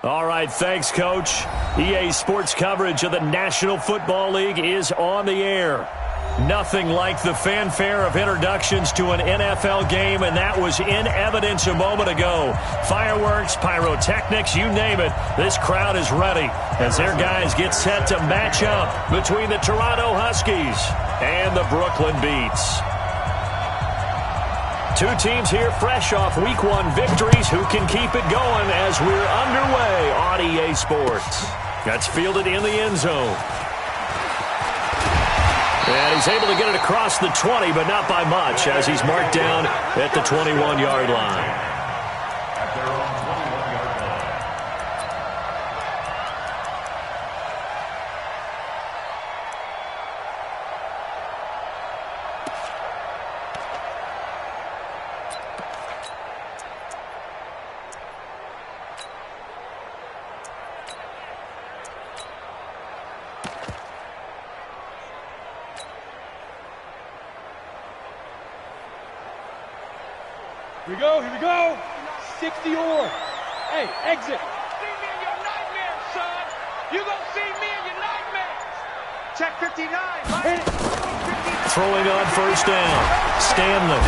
All right, thanks, Coach. EA Sports coverage of the National Football League is on the air. Nothing like the fanfare of introductions to an NFL game, and that was in evidence a moment ago. Fireworks, pyrotechnics, you name it. This crowd is ready as their guys get set to match up between the Toronto Huskies and the Brooklyn Beats. Two teams here fresh off Week 1 victories who can keep it going as we're underway on EA Sports. That's fielded in the end zone. And he's able to get it across the 20, but not by much as he's marked down at the 21-yard line. Here we go. 60 or. Hey, exit. See me in your nightmares, son. You gonna see me in your nightmares. Check 59. Throwing on first down. Stanley.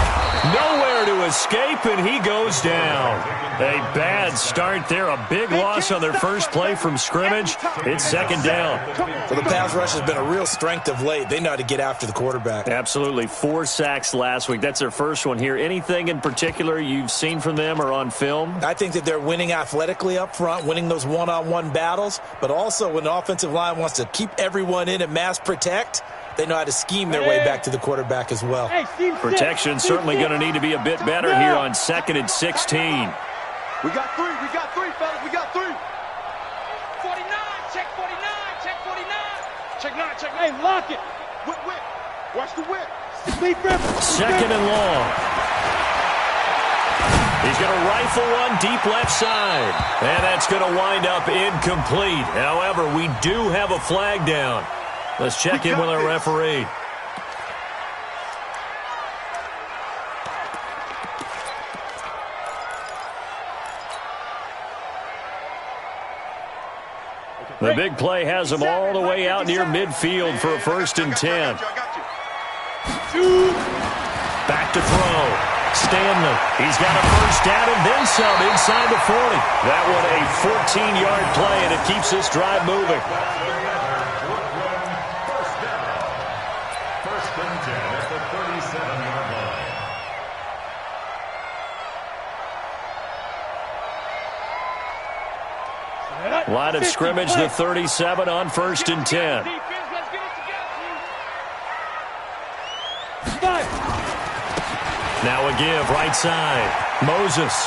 Nowhere to escape, and he goes down. A bad start there. A big loss on their first play from scrimmage. It's second down. Well, the pass rush has been a real strength of late. They know how to get after the quarterback. Absolutely. 4 sacks last week. That's their first one here. Anything in particular you've seen from them or on film? I think that they're winning athletically up front, winning those one-on-one battles, but also when the offensive line wants to keep everyone in and mass protect, they know how to scheme their way back to the quarterback as well. Protection certainly going to need to be a bit better here on 2nd and 16. We got three, fellas. We got 3. 49, check 49, check 49. Check 9, check 9. Hey, lock it. Whip. Watch the whip. Second and long. He's going to rifle one deep left side. And that's going to wind up incomplete. However, we do have a flag down. Let's check in with our referee. The big play has them all the way out near midfield for a 1st and 10. Back to throw. Stanley. He's got a first down and then some inside the 40. That one a 14-yard play, and it keeps this drive moving. Line of scrimmage, the 37 on 1st and 10. Now a give, right side. Moses.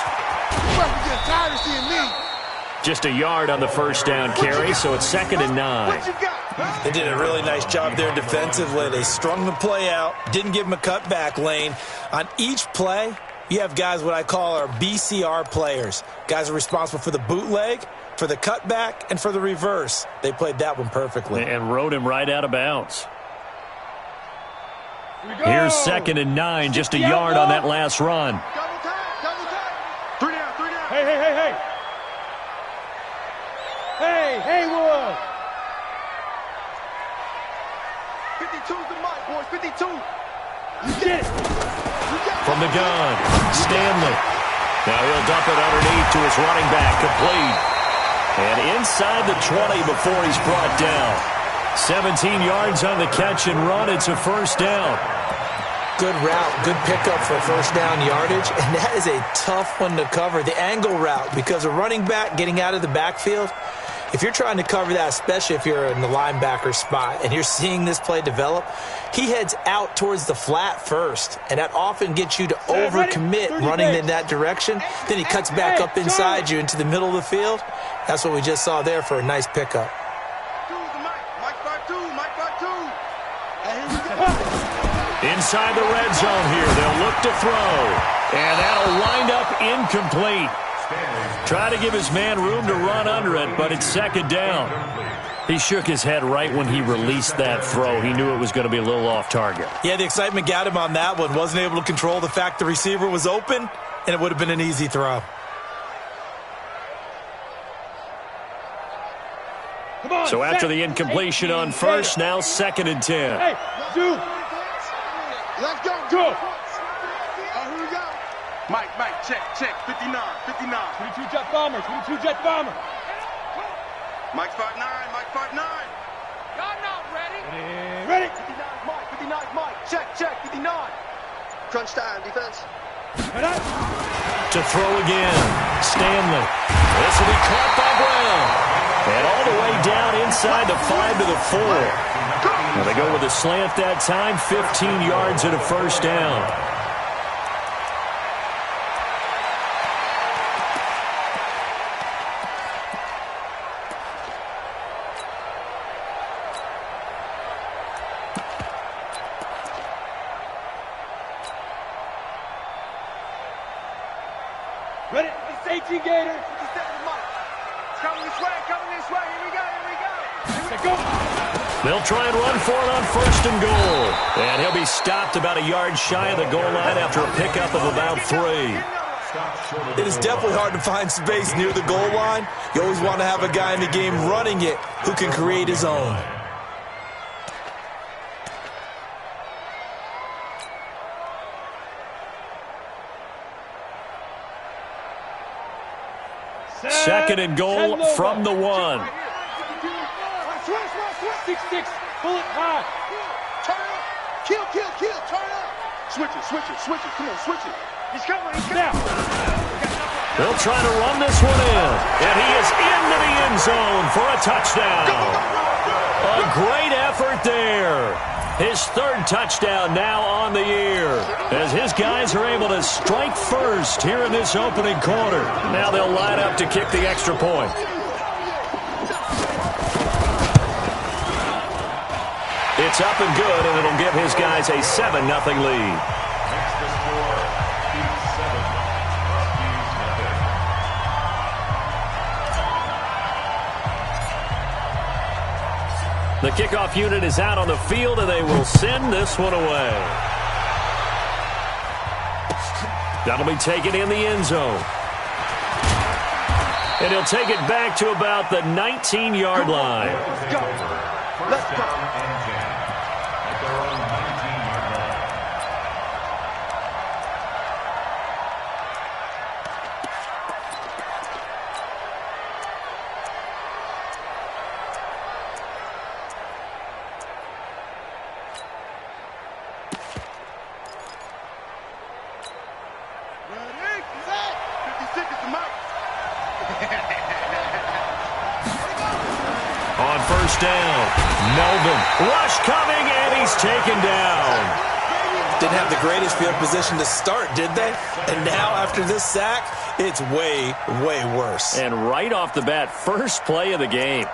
Just a yard on the first down carry, so it's 2nd and 9. They did a really nice job there defensively. They strung the play out, didn't give him a cutback lane. On each play, you have guys what I call our BCR players. Guys are responsible for the bootleg, for the cutback, and for the reverse. They played that one perfectly. And rode him right out of bounds. Here's 2nd and 9, just a yard on that last run. Double time. 3 down. Hey, Haywood. 52's the mic, boys. 52. You get it. From the gun, Stanley. Now he'll dump it underneath to his running back, complete. And inside the 20 before he's brought down. 17 yards on the catch and run. It's a first down. Good route, good pickup for first down yardage, and that is a tough one to cover, the angle route, because a running back getting out of the backfield, if you're trying to cover that, especially if you're in the linebacker spot and you're seeing this play develop, he heads out towards the flat first, and that often gets you to overcommit running in that direction. Then he cuts back up inside you into the middle of the field. That's what we just saw there for a nice pickup. Inside the red zone here, they'll look to throw. And that'll wind up incomplete. Try to give his man room to run under it, but it's 2nd down. He shook his head right when he released that throw. He knew it was going to be a little off target. Yeah, the excitement got him on that one. Wasn't able to control the fact the receiver was open, and it would have been an easy throw. So after the incompletion on first, now 2nd and 10. Hey, dude. Let's go. Go. Here we go. Mike, check. 59. 22 jet bomber. 22 jet bomber. Mike 5'9". Y'all not ready? Ready. 59 Mike. Check. 59. Crunch time, defense. To throw again, Stanley. This will be caught by Brown. And all the way down inside the 5 to the 4. Now they go with a slant that time, 15 yards and a first down. Ready. It's 18 Gator. It's coming this way. Here we go. Let's go. They'll try and run for it on 1st and goal. And he'll be stopped about a yard shy of the goal line after a pickup of about 3. It is definitely hard to find space near the goal line. You always want to have a guy in the game running it who can create his own. Second and goal from the 1. 6-6. Pull it high. Turn up. Kill. Turn up. Switch it. Come on, switch it. He's coming. Now. They'll try to run this one in. And he is into the end zone for a touchdown. A great effort there. His 3rd touchdown now on the year, as his guys are able to strike first here in this opening quarter. Now they'll line up to kick the extra point. It's up and good, and it'll give his guys a 7-0 lead. The kickoff unit is out on the field, and they will send this one away. That'll be taken in the end zone. And he'll take it back to about the 19-yard line. Let's go. On first down, Melvin. Rush coming, and he's taken down. Didn't have the greatest field position to start, did they? And now after this sack, it's way, way worse. And right off the bat, first play of the game.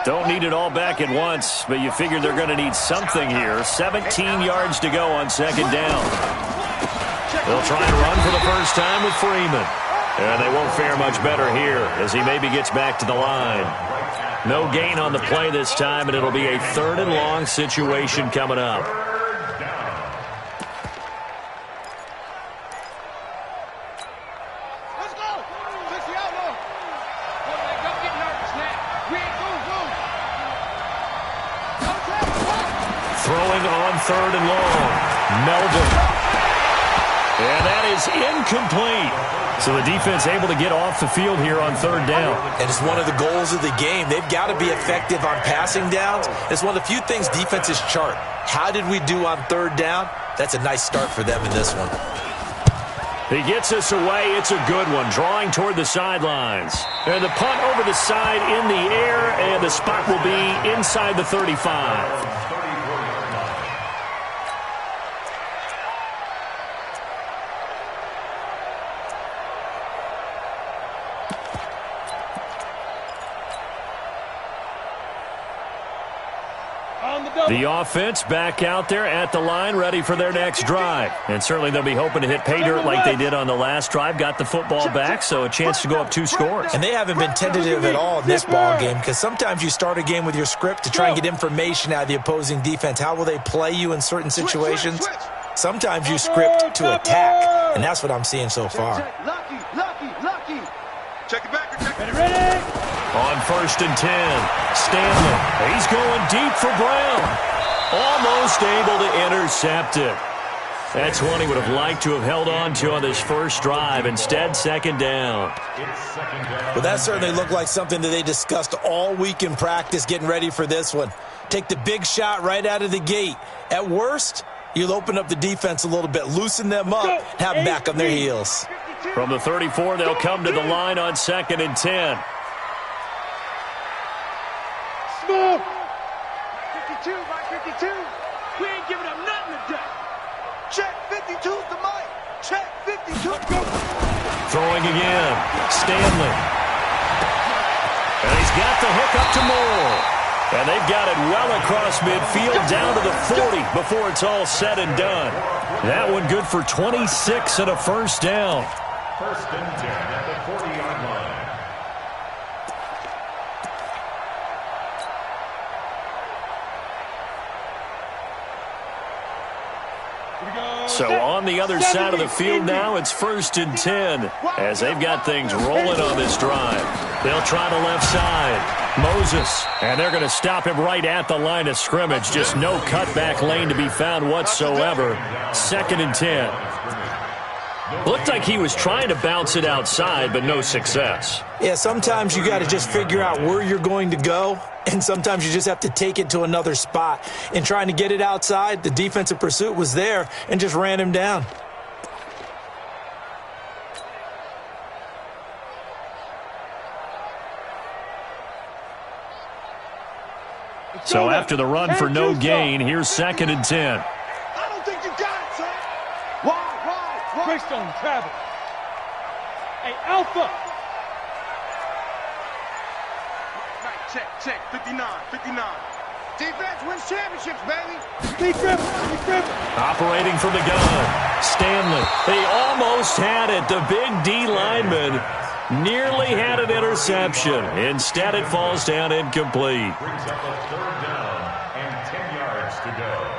Don't need it all back at once, but you figure they're going to need something here. 17 yards to go on second down. They'll try and run for the first time with Freeman. And they won't fare much better here as he maybe gets back to the line. No gain on the play this time, and it'll be a 3rd and long situation coming up. Throwing on 3rd and long. Melvin. And that is incomplete. So the defense able to get off the field here on 3rd down. And it's one of the goals of the game. They've got to be effective on passing downs. It's one of the few things defenses chart. How did we do on 3rd down? That's a nice start for them in this one. He gets us away. It's a good one. Drawing toward the sidelines. And the punt over the side in the air, and the spot will be inside the 35. On the The offense back out there at the line, ready for their next drive. And certainly they'll be hoping to hit pay dirt like they did on the last drive. Got the football back, so a chance to go up 2 scores. And they haven't been tentative at all in this ball game, because sometimes you start a game with your script to try and get information out of the opposing defense. How will they play you in certain situations? Sometimes you script to attack, and that's what I'm seeing so far. Lucky. Check it back. Ready? On 1st and 10, Stanley. He's going deep for Brown. Almost able to intercept it. That's one he would have liked to have held on to on this first drive. Instead, 2nd down. Well, that certainly looked like something that they discussed all week in practice getting ready for this one. Take the big shot right out of the gate. At worst, you'll open up the defense a little bit, loosen them up, have them back on their heels. From the 34, they'll come to the line on 2nd and 10. Smoke. 52, by 52. We ain't giving up nothing today. Check 52's the mic. Check 52. Throwing again. Stanley. And he's got the hook up to Moore. And they've got it well across midfield down to the 40 before it's all said and done. That one good for 26 and a first down. 1st and 10 at the 40-yard line. So on the other side of the field now, it's 1st and 10 as they've got things rolling on this drive. They'll try the left side. Moses, and they're going to stop him right at the line of scrimmage. Just no cutback lane to be found whatsoever. 2nd and 10. Looked like he was trying to bounce it outside, but no success. Yeah, sometimes you got to just figure out where you're going to go, and sometimes you just have to take it to another spot. In trying to get it outside, the defensive pursuit was there and just ran him down. So after the run for no gain, here's 2nd and 10. I don't think you got it, son. Wide. Greystone travel. Hey, Alpha. Right, check. 59. Defense wins championships, baby. Be driven. Operating from the gun. Stanley. They almost had it. The big D lineman nearly had an interception. Instead, it falls down incomplete. Brings up a 3rd down and 10 yards to go.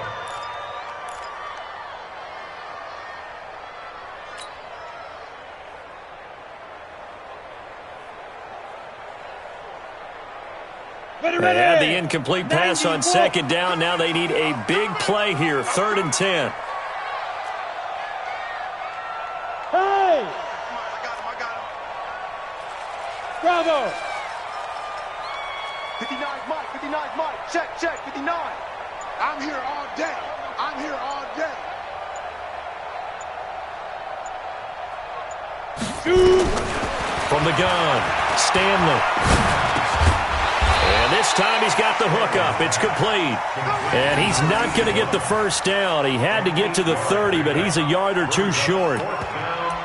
They had the incomplete pass on 2nd down. Now they need a big play here. 3rd and 10. Hey! I got him. Bravo! 59 Mike. Check, 59. I'm here all day. Shoot! From the gun, Stanley. And this time he's got the hook up. It's complete. And he's not going to get the first down. He had to get to the 30, but he's a yard or 2 short.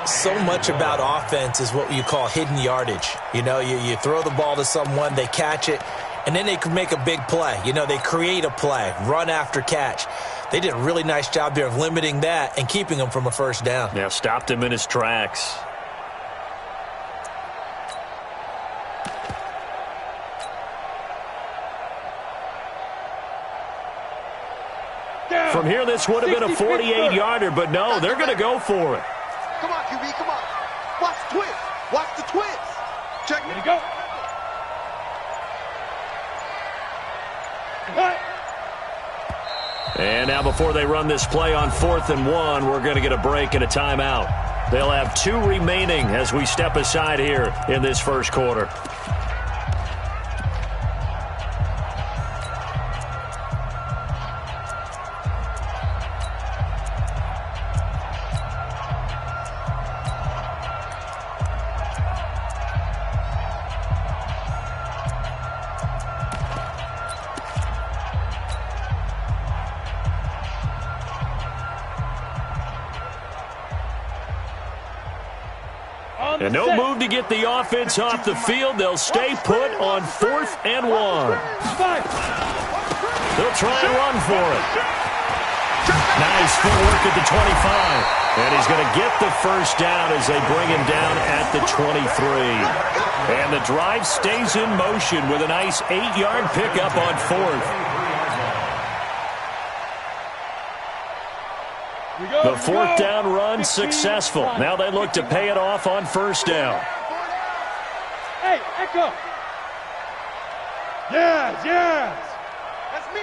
So much about offense is what you call hidden yardage. You know, you throw the ball to someone, they catch it, and then they can make a big play. You know, they create a play, run after catch. They did a really nice job there of limiting that and keeping him from a first down. Yeah, stopped him in his tracks. From here, this would have been a 48-yarder, but no, they're going to go for it. Come on, QB, come on. Watch the twist. Check Ready to go. Cut. And now before they run this play on 4th and 1, we're going to get a break and a timeout. They'll have 2 remaining as we step aside here in this first quarter. And no move to get the offense off the field. They'll stay put on 4th and 1. They'll try and run for it. Nice footwork at the 25. And he's going to get the first down as they bring him down at the 23. And the drive stays in motion with a nice 8-yard pickup on 4th. The 4th down run successful. Now they look to pay it off on 1st down. Hey, Echo. Yes, yes. That's me.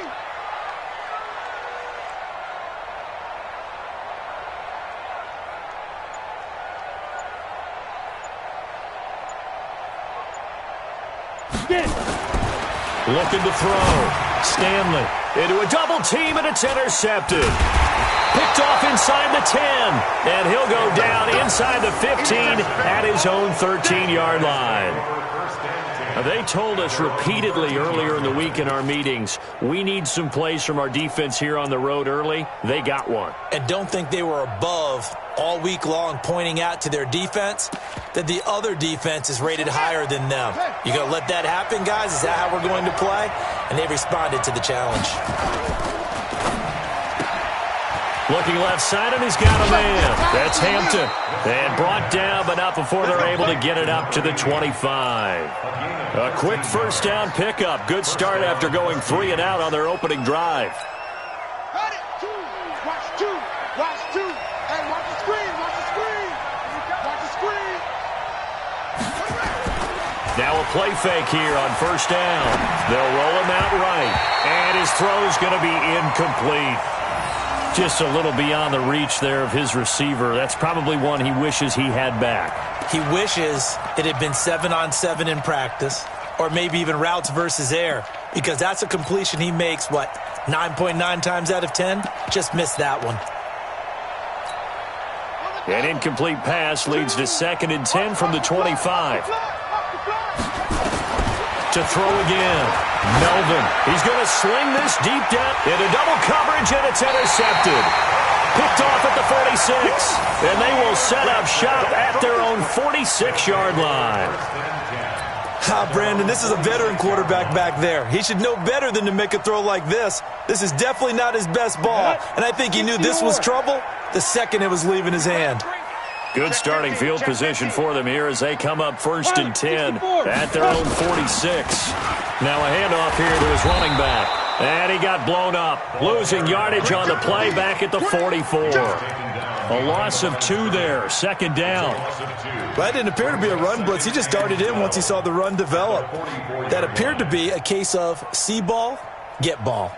Looking to throw. Stanley into a double team, and it's intercepted. Picked off inside the 10, and he'll go down inside the 15 at his own 13-yard line. They told us repeatedly earlier in the week in our meetings, we need some plays from our defense here on the road early. They got one. And don't think they were above all week long pointing out to their defense that the other defense is rated higher than them. You going to let that happen, guys? Is that how we're going to play? And they responded to the challenge. Looking left side, and he's got a man. That's Hampton. And brought down, but not before they're able to get it up to the 25. A quick first down pickup. Good start after going 3 and out on their opening drive. Got it. Watch two. Watch two. And watch the screen. Watch the screen. Watch the screen. Now a play fake here on 1st down. They'll roll him out right. And his throw's going to be incomplete. Just a little beyond the reach there of his receiver. That's probably one he wishes he had back. He wishes it had been 7-on-7 in practice, or maybe even routes versus air, because that's a completion he makes, 9.9 times out of 10? Just missed that one. An incomplete pass leads to 2nd and 10 from the 25. To throw again. Melvin. He's going to sling this deep down into double coverage, and it's intercepted. Picked off at the 46. And they will set up shop at their own 46-yard line. Brandon, this is a veteran quarterback back there. He should know better than to make a throw like this. This is definitely not his best ball. And I think he knew this was trouble the second it was leaving his hand. Good starting field position for them here as they come up 1st and 10 at their own 46. Now a handoff here to his running back. And he got blown up. Losing yardage on the play back at the 44. A loss of 2 there. 2nd down. That didn't appear to be a run blitz. He just darted in once he saw the run develop. That appeared to be a case of see ball, get ball.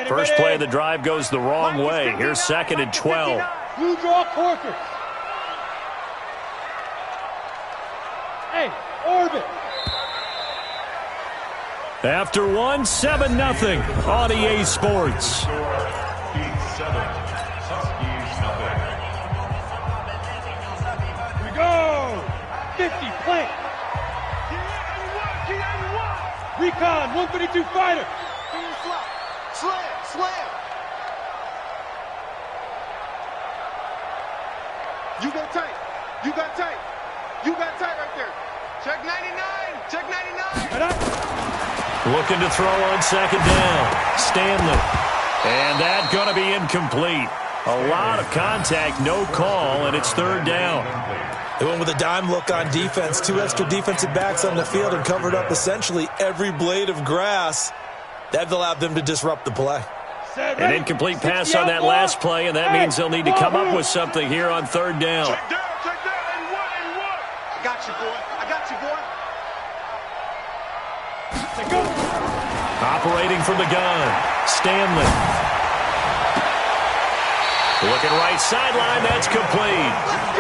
First play of the drive goes the wrong way. Here's 2nd and 12. Blue draw Corker. Hey, orbit. After 1, 7-0 on EA Sports. Here we go. 50 plant. Recon 132 fighter. Slam. You got tight. You got tight. You got tight right there. Check 99. Check 99. Looking to throw on 2nd down. Stanley. And that's going to be incomplete. A lot of contact, no call, and it's 3rd down. They went with a dime look on defense. 2 extra defensive backs on the field and covered up essentially every blade of grass. That allowed them to disrupt the play. An incomplete pass on that last play, and that means they'll need to come up with something here on 3rd down. Check down, and one. I got you, boy. Operating from the gun, Stanley. Looking right sideline, that's complete.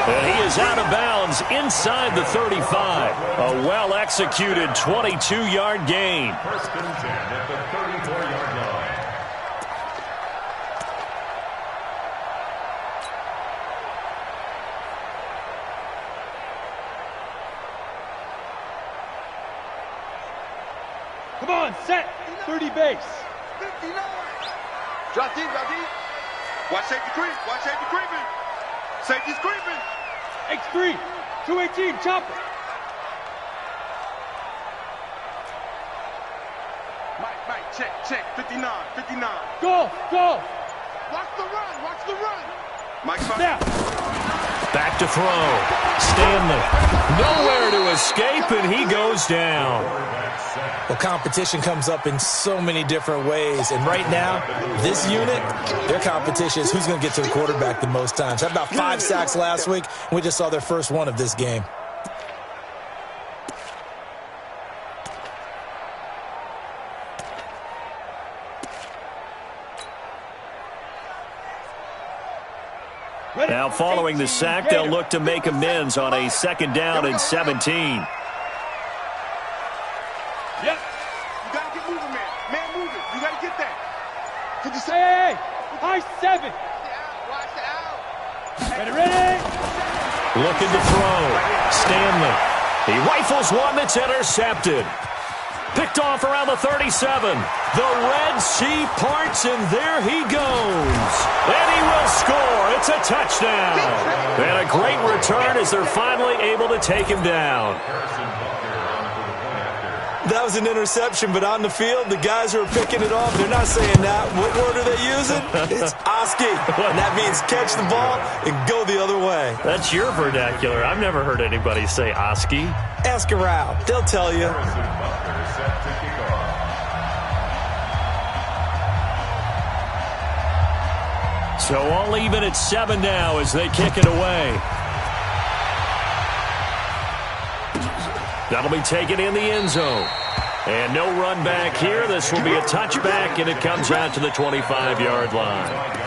And he is out of bounds inside the 35. A well-executed 22-yard gain. 1st and 10 at the 34-yard line. Come on, set. 30 base. 59. Drop deep. Watch safety creep. Safety's creeping. X3. 218, chopper. Check. 59. Go. Watch the run. Mike, Now. Back to throw. Stanley. Nowhere to escape, and he goes down. Well, competition comes up in so many different ways. And right now, this unit, their competition is who's going to get to the quarterback the most times. Had about 5 sacks last week, and we just saw their first one of this game. Now, following the sack, they'll look to make amends on a 2nd down and 17. Yep. you got to get moving, man. Man, moving. You got to get that. Hey. High 7. Watch out. Ready. Looking to throw. Stanley. He rifles one that's intercepted. Picked off around the 37. The Red Sea parts, and there he goes. And he will score. It's a touchdown. And a great return as they're finally able to take him down. That was an interception, but on the field, the guys who are picking it off, they're not saying that. What word are they using? It's Oski. And that means catch the ball and go the other way. That's your vernacular. I've never heard anybody say Oski. Ask around. They'll tell you. So all even at 7 now as they kick it away. That'll be taken in the end zone. And no run back here. This will be a touchback, and it comes out to the 25-yard line.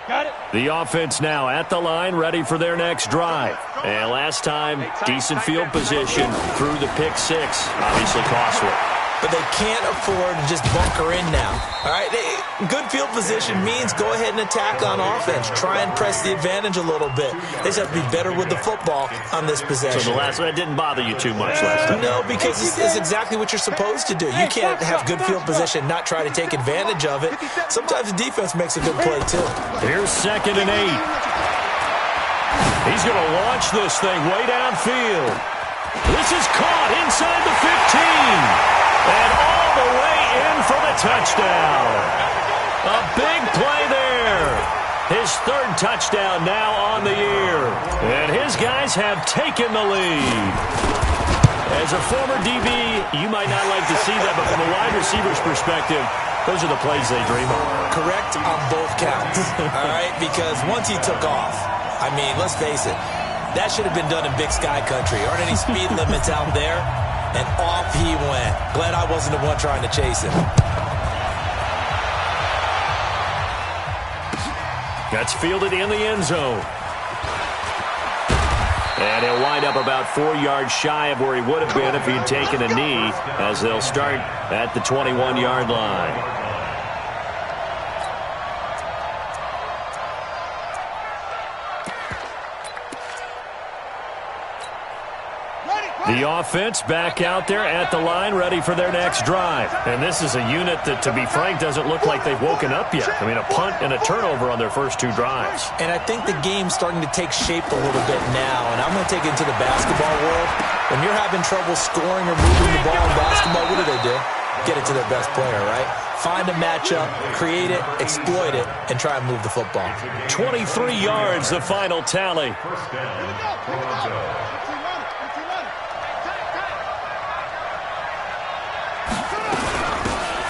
Got it. The offense now at the line, ready for their next drive. And last time, decent field position through the pick 6. Obviously costly. But they can't afford to just bunker in now. All right, good field position means go ahead and attack on offense. Try and press the advantage a little bit. They just have to be better with the football on this possession. So the last one didn't bother you too much last time? No, because it's exactly what you're supposed to do. You can't have good field position, not try to take advantage of it. Sometimes the defense makes a good play, too. Here's 2nd and 8. He's going to launch this thing way downfield. This is caught inside the 15. And all the way in for the touchdown. A big play there. His 3rd touchdown now on the year. And his guys have taken the lead. As a former DB, you might not like to see that, but from a wide receiver's perspective, those are the plays they dream of. Correct on both counts. All right, because once he took off, I mean, let's face it, that should have been done in Big Sky Country. Aren't any speed limits out there? And off he went. Glad I wasn't the one trying to chase him. That's fielded in the end zone. And he'll wind up about 4 yards shy of where he would have been if he'd taken a knee, as they'll start at the 21-yard line. The offense back out there at the line, ready for their next drive. And this is a unit that, to be frank, doesn't look like they've woken up yet. I mean, a punt and a turnover on their first 2 drives. And I think the game's starting to take shape a little bit now. And I'm going to take it into the basketball world. When you're having trouble scoring or moving the ball in basketball, what do? Get it to their best player, right? Find a matchup, create it, exploit it, and try and move the football. 23 yards, the final tally.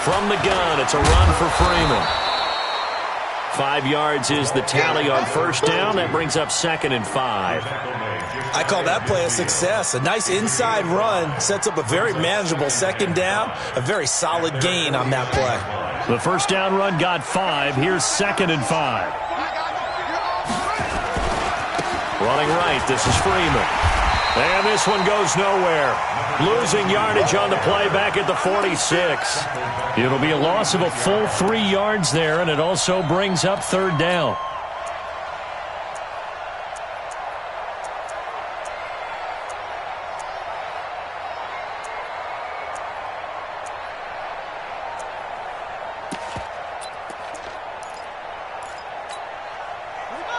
From the gun, it's a run for Freeman. 5 yards is the tally on first down. That brings up 2nd and 5. I call that play a success. A nice inside run sets up a very manageable 2nd down. A very solid gain on that play. The first down run got 5. Here's 2nd and 5. Running right, this is Freeman. And this one goes nowhere. Losing yardage on the play back at the 46. It'll be a loss of a full 3 yards there, and it also brings up 3rd down.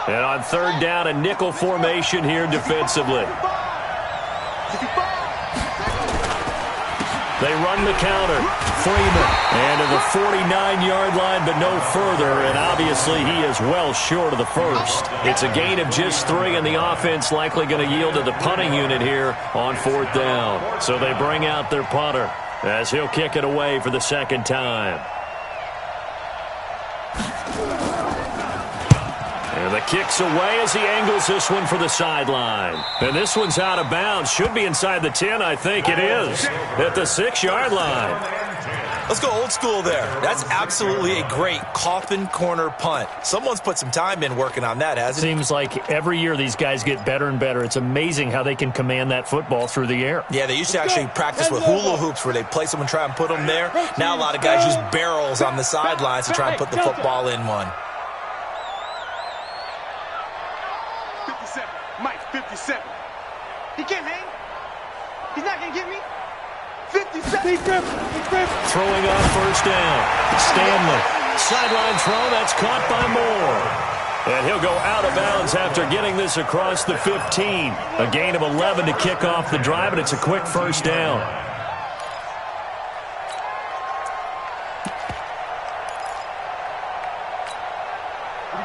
And on third down, a nickel formation here defensively. They run the counter. Freeman. And to the 49-yard line, but no further. And obviously, he is well short of the first. It's a gain of just 3, and the offense likely going to yield to the punting unit here on fourth down. So they bring out their punter as he'll kick it away for the second time. And the kick's away as he angles this one for the sideline. And this one's out of bounds. Should be inside the 10, I think it is. At the 6-yard line. Let's go old school there. That's absolutely a great coffin corner punt. Someone's put some time in working on that, hasn't it? Seems like every year these guys get better and better. It's amazing how they can command that football through the air. Yeah, they used to actually practice with hula hoops where they place them and try and put them there. Now a lot of guys use barrels on the sidelines to try and put the football in one. 57. Mike, 57. He can't hang. He's not going to get me. 57. Throwing on first down. Stanley. Sideline throw. That's caught by Moore. And he'll go out of bounds after getting this across the 15. A gain of 11 to kick off the drive, and it's a quick first down.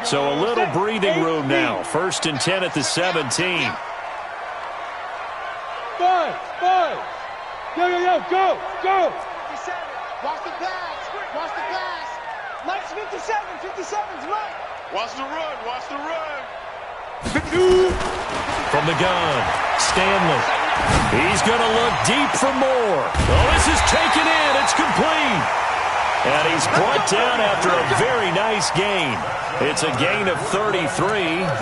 So a little breathing room now. First and 10 at the 17. 5. Yo, go. 57. Watch the pass. Watch the pass. Mike's 57. 57's Mike. Watch the run. 52. From the gun, Stanley. He's going to look deep for more. Oh, this is taken in. It's complete. And he's brought down after a very nice gain. It's a gain of 33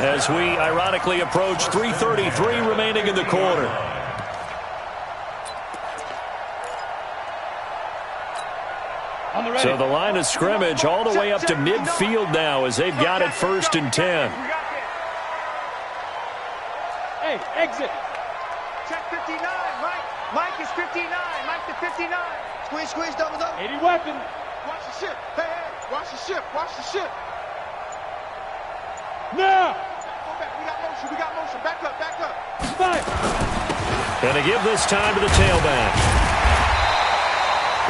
as we ironically approach 3:33 remaining in the quarter. So the line of scrimmage all the way up to midfield now as they've got it first and 10. Hey, exit. Check 59. Mike is 59. Mike to 59. Squeeze, double. 80 weapon. Watch the ship. Hey, watch the ship. Now. Go back. We got motion. Back up. 5. And to give this time to the tailback.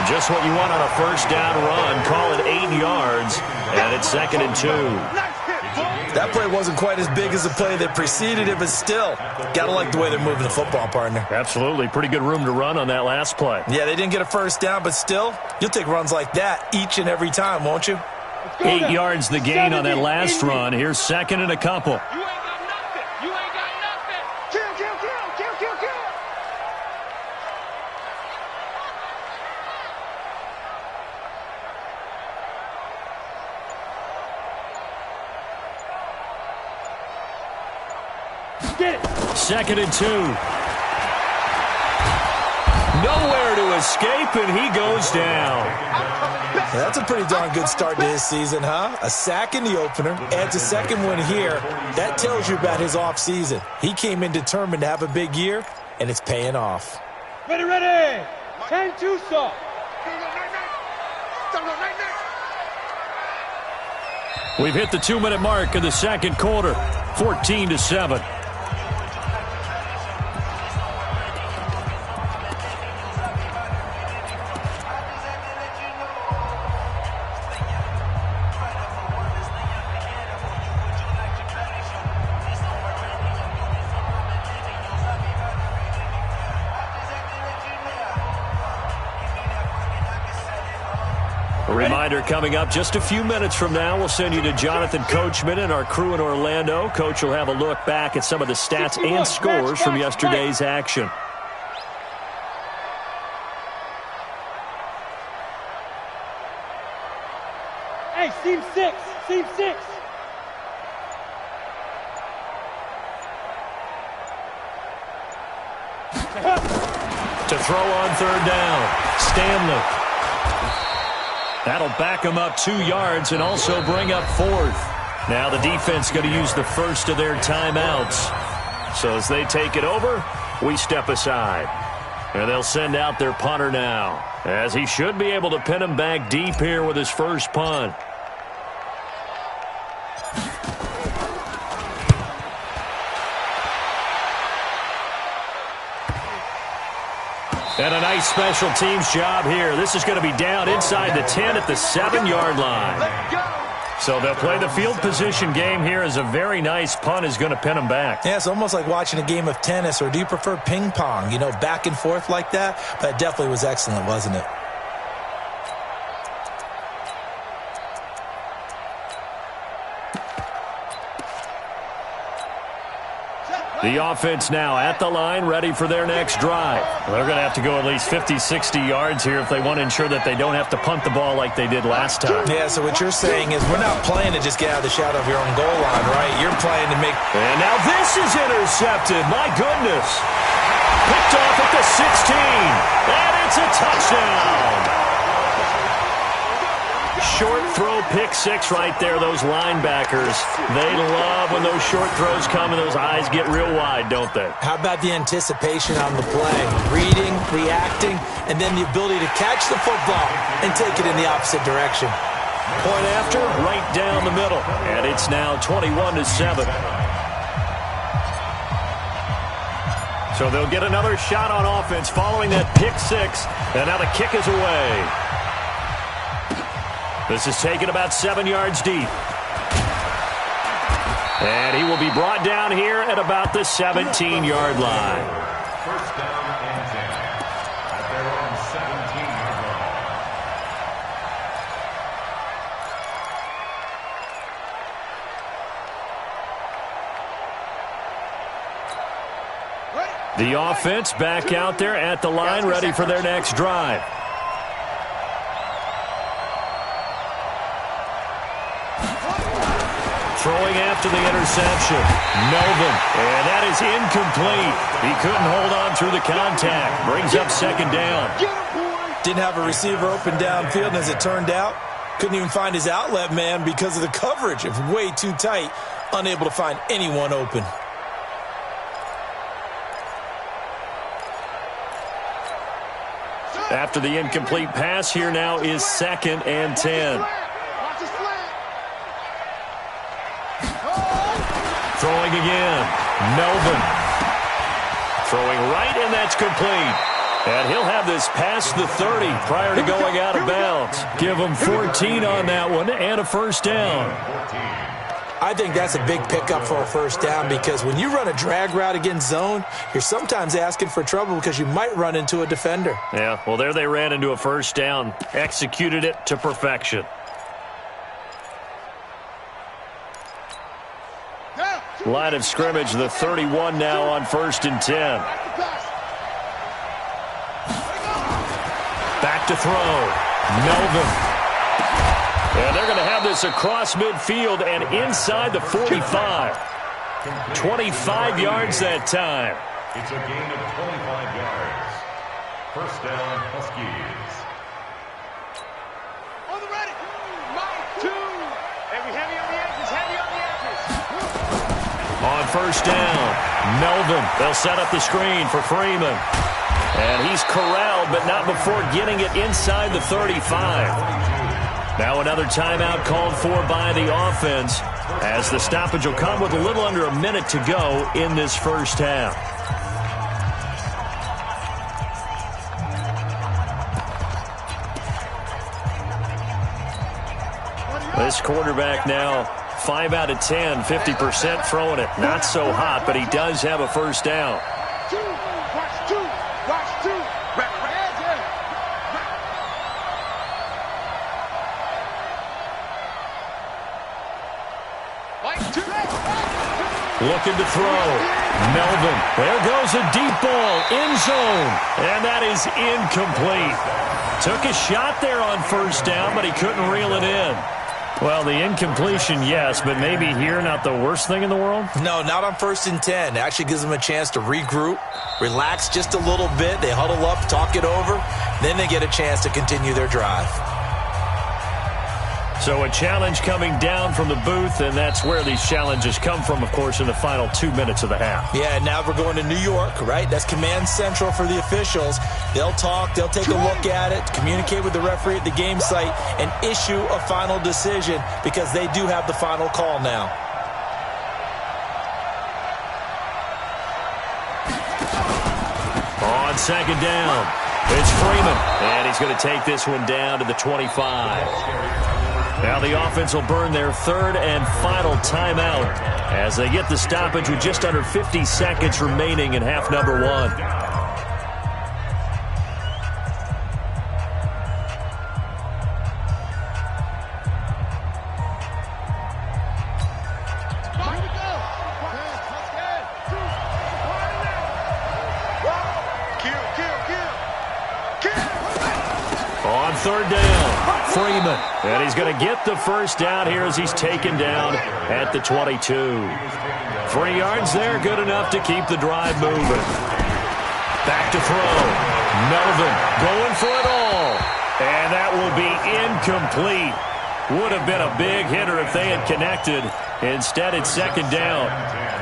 Just what you want on a first down run. Call it 8 yards, and it's 2nd and 2. That play wasn't quite as big as the play that preceded it, but still, gotta like the way they're moving the football, partner. Absolutely. Pretty good room to run on that last play. Yeah, they didn't get a first down, but still, you'll take runs like that each and every time, won't you? 8 yards the gain on that last run. Here's 2nd and a couple. You ain't got nothing. Kill. Get it. 2nd and 2. Nowhere to escape, and he goes down. That's a pretty darn good start to his season, huh? A sack in the opener, adds a second one here. That tells you about his offseason. He came in determined to have a big year, and it's paying off. Ready. 10-2 soft. We've hit the 2-minute mark of the second quarter. 14-7. Reminder coming up just a few minutes from now. We'll send you to Jonathan Coachman and our crew in Orlando. Coach will have a look back at some of the stats and scores from yesterday's action. Hey, seam 6. To throw on third down, Stanley. That'll back them up 2 yards and also bring up 4th. Now the defense going to use the first of their timeouts. So as they take it over, we step aside. And they'll send out their punter now, as he should be able to pin him back deep here with his first punt. And a nice special teams job here. This is going to be down inside the 10 at the 7-yard line. So they'll play the field position game here as a very nice punt is going to pin them back. Yeah, it's almost like watching a game of tennis, or do you prefer ping pong? You know, back and forth like that? But it definitely was excellent, wasn't it? The offense now at the line, ready for their next drive. They're going to have to go at least 50, 60 yards here if they want to ensure that they don't have to punt the ball like they did last time. Yeah, so what you're saying is we're not playing to just get out of the shadow of your own goal line, right? You're playing to make... And now this is intercepted. My goodness. Picked off at the 16. And it's a touchdown. Short throw, pick six right there. Those linebackers, they love when those short throws come and those eyes get real wide, don't they? How about the anticipation on the play? Reading, reacting, and then the ability to catch the football and take it in the opposite direction. Point after, right down the middle. And it's now 21-7. So they'll get another shot on offense following that pick six. And now the kick is away. This is taken about 7 yards deep. And he will be brought down here at about the 17-yard line. First down and 10 at their own 17-yard line. The offense back out there at the line, ready for their next drive. Throwing after the interception. Melvin. And that is incomplete. He couldn't hold on through the contact. Brings up second down. Didn't have a receiver open downfield, and as it turned out, couldn't even find his outlet man because of the coverage. It was way too tight. Unable to find anyone open. After the incomplete pass, here now is 2nd and 10. Throwing again. Melvin. Throwing right, and that's complete. And he'll have this past the 30 prior to going out of bounds. Give him 14 on that one and a first down. I think that's a big pickup for a first down, because when you run a drag route against zone, you're sometimes asking for trouble because you might run into a defender. Yeah, well, there they ran into a first down. Executed it to perfection. Line of scrimmage, the 31 now on 1st and 10. Back to throw. Melvin. And they're going to have this across midfield and inside the 45. 25 yards that time. It's a gain of 25 yards. First down, Huskies. On the ready. Mike, 2. Heavy on the edges, heavy on the edges. On first down, Melvin. They'll set up the screen for Freeman. And he's corralled, but not before getting it inside the 35. Now another timeout called for by the offense, as the stoppage will come with a little under a minute to go in this first half. This quarterback now 5 out of 10, 50% throwing it. Not so hot, but he does have a first down. Looking to throw. Melvin. There goes a deep ball. End zone. And that is incomplete. Took a shot there on first down, but he couldn't reel it in. Well, the incompletion, yes, but maybe here not the worst thing in the world? No, not on 1st and 10. It actually gives them a chance to regroup, relax just a little bit. They huddle up, talk it over. Then they get a chance to continue their drive. So a challenge coming down from the booth, and that's where these challenges come from, of course, in the final 2 minutes of the half. Yeah, now we're going to New York, right? That's command central for the officials. They'll talk, they'll take a look at it, communicate with the referee at the game site, and issue a final decision, because they do have the final call now. second down. It's Freeman, and he's going to take this one down to the 25. Now the offense will burn their third and final timeout as they get the stoppage with just under 50 seconds remaining in half number one. On third down, Freeman. And he's going to get the first down here as he's taken down at the 22. 3 yards there, good enough to keep the drive moving. Back to throw. Melvin going for it all. And that will be incomplete. Would have been a big hitter if they had connected. Instead, it's second down.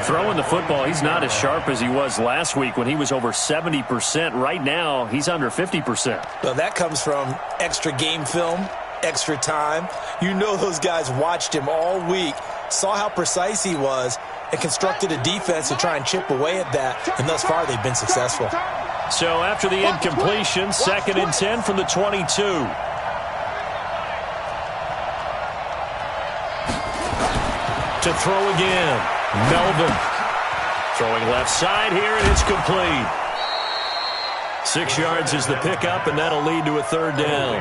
Throwing the football, he's not as sharp as he was last week when he was over 70%. Right now, he's under 50%. Well, that comes from extra game film, extra time. You know those guys watched him all week, saw how precise he was, and constructed a defense to try and chip away at that. And thus far, they've been successful. So after the incompletion, 2nd and 10 from the 22. To throw again. Melvin throwing left side here, and it's complete. 6 yards is the pickup, and that'll lead to a third down.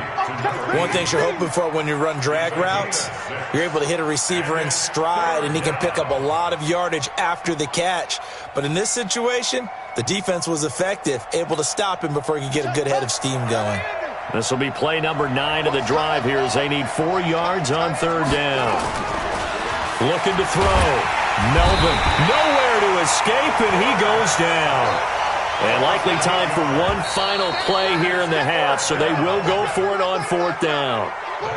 One thing you're hoping for when you run drag routes, you're able to hit a receiver in stride, and he can pick up a lot of yardage after the catch. But in this situation, the defense was effective, able to stop him before he could get a good head of steam going. This will be play number 9 of the drive here as they need 4 yards on third down. Looking to throw. Melvin nowhere to escape, and he goes down. And likely time for one final play here in the half, so they will go for it on 4th down.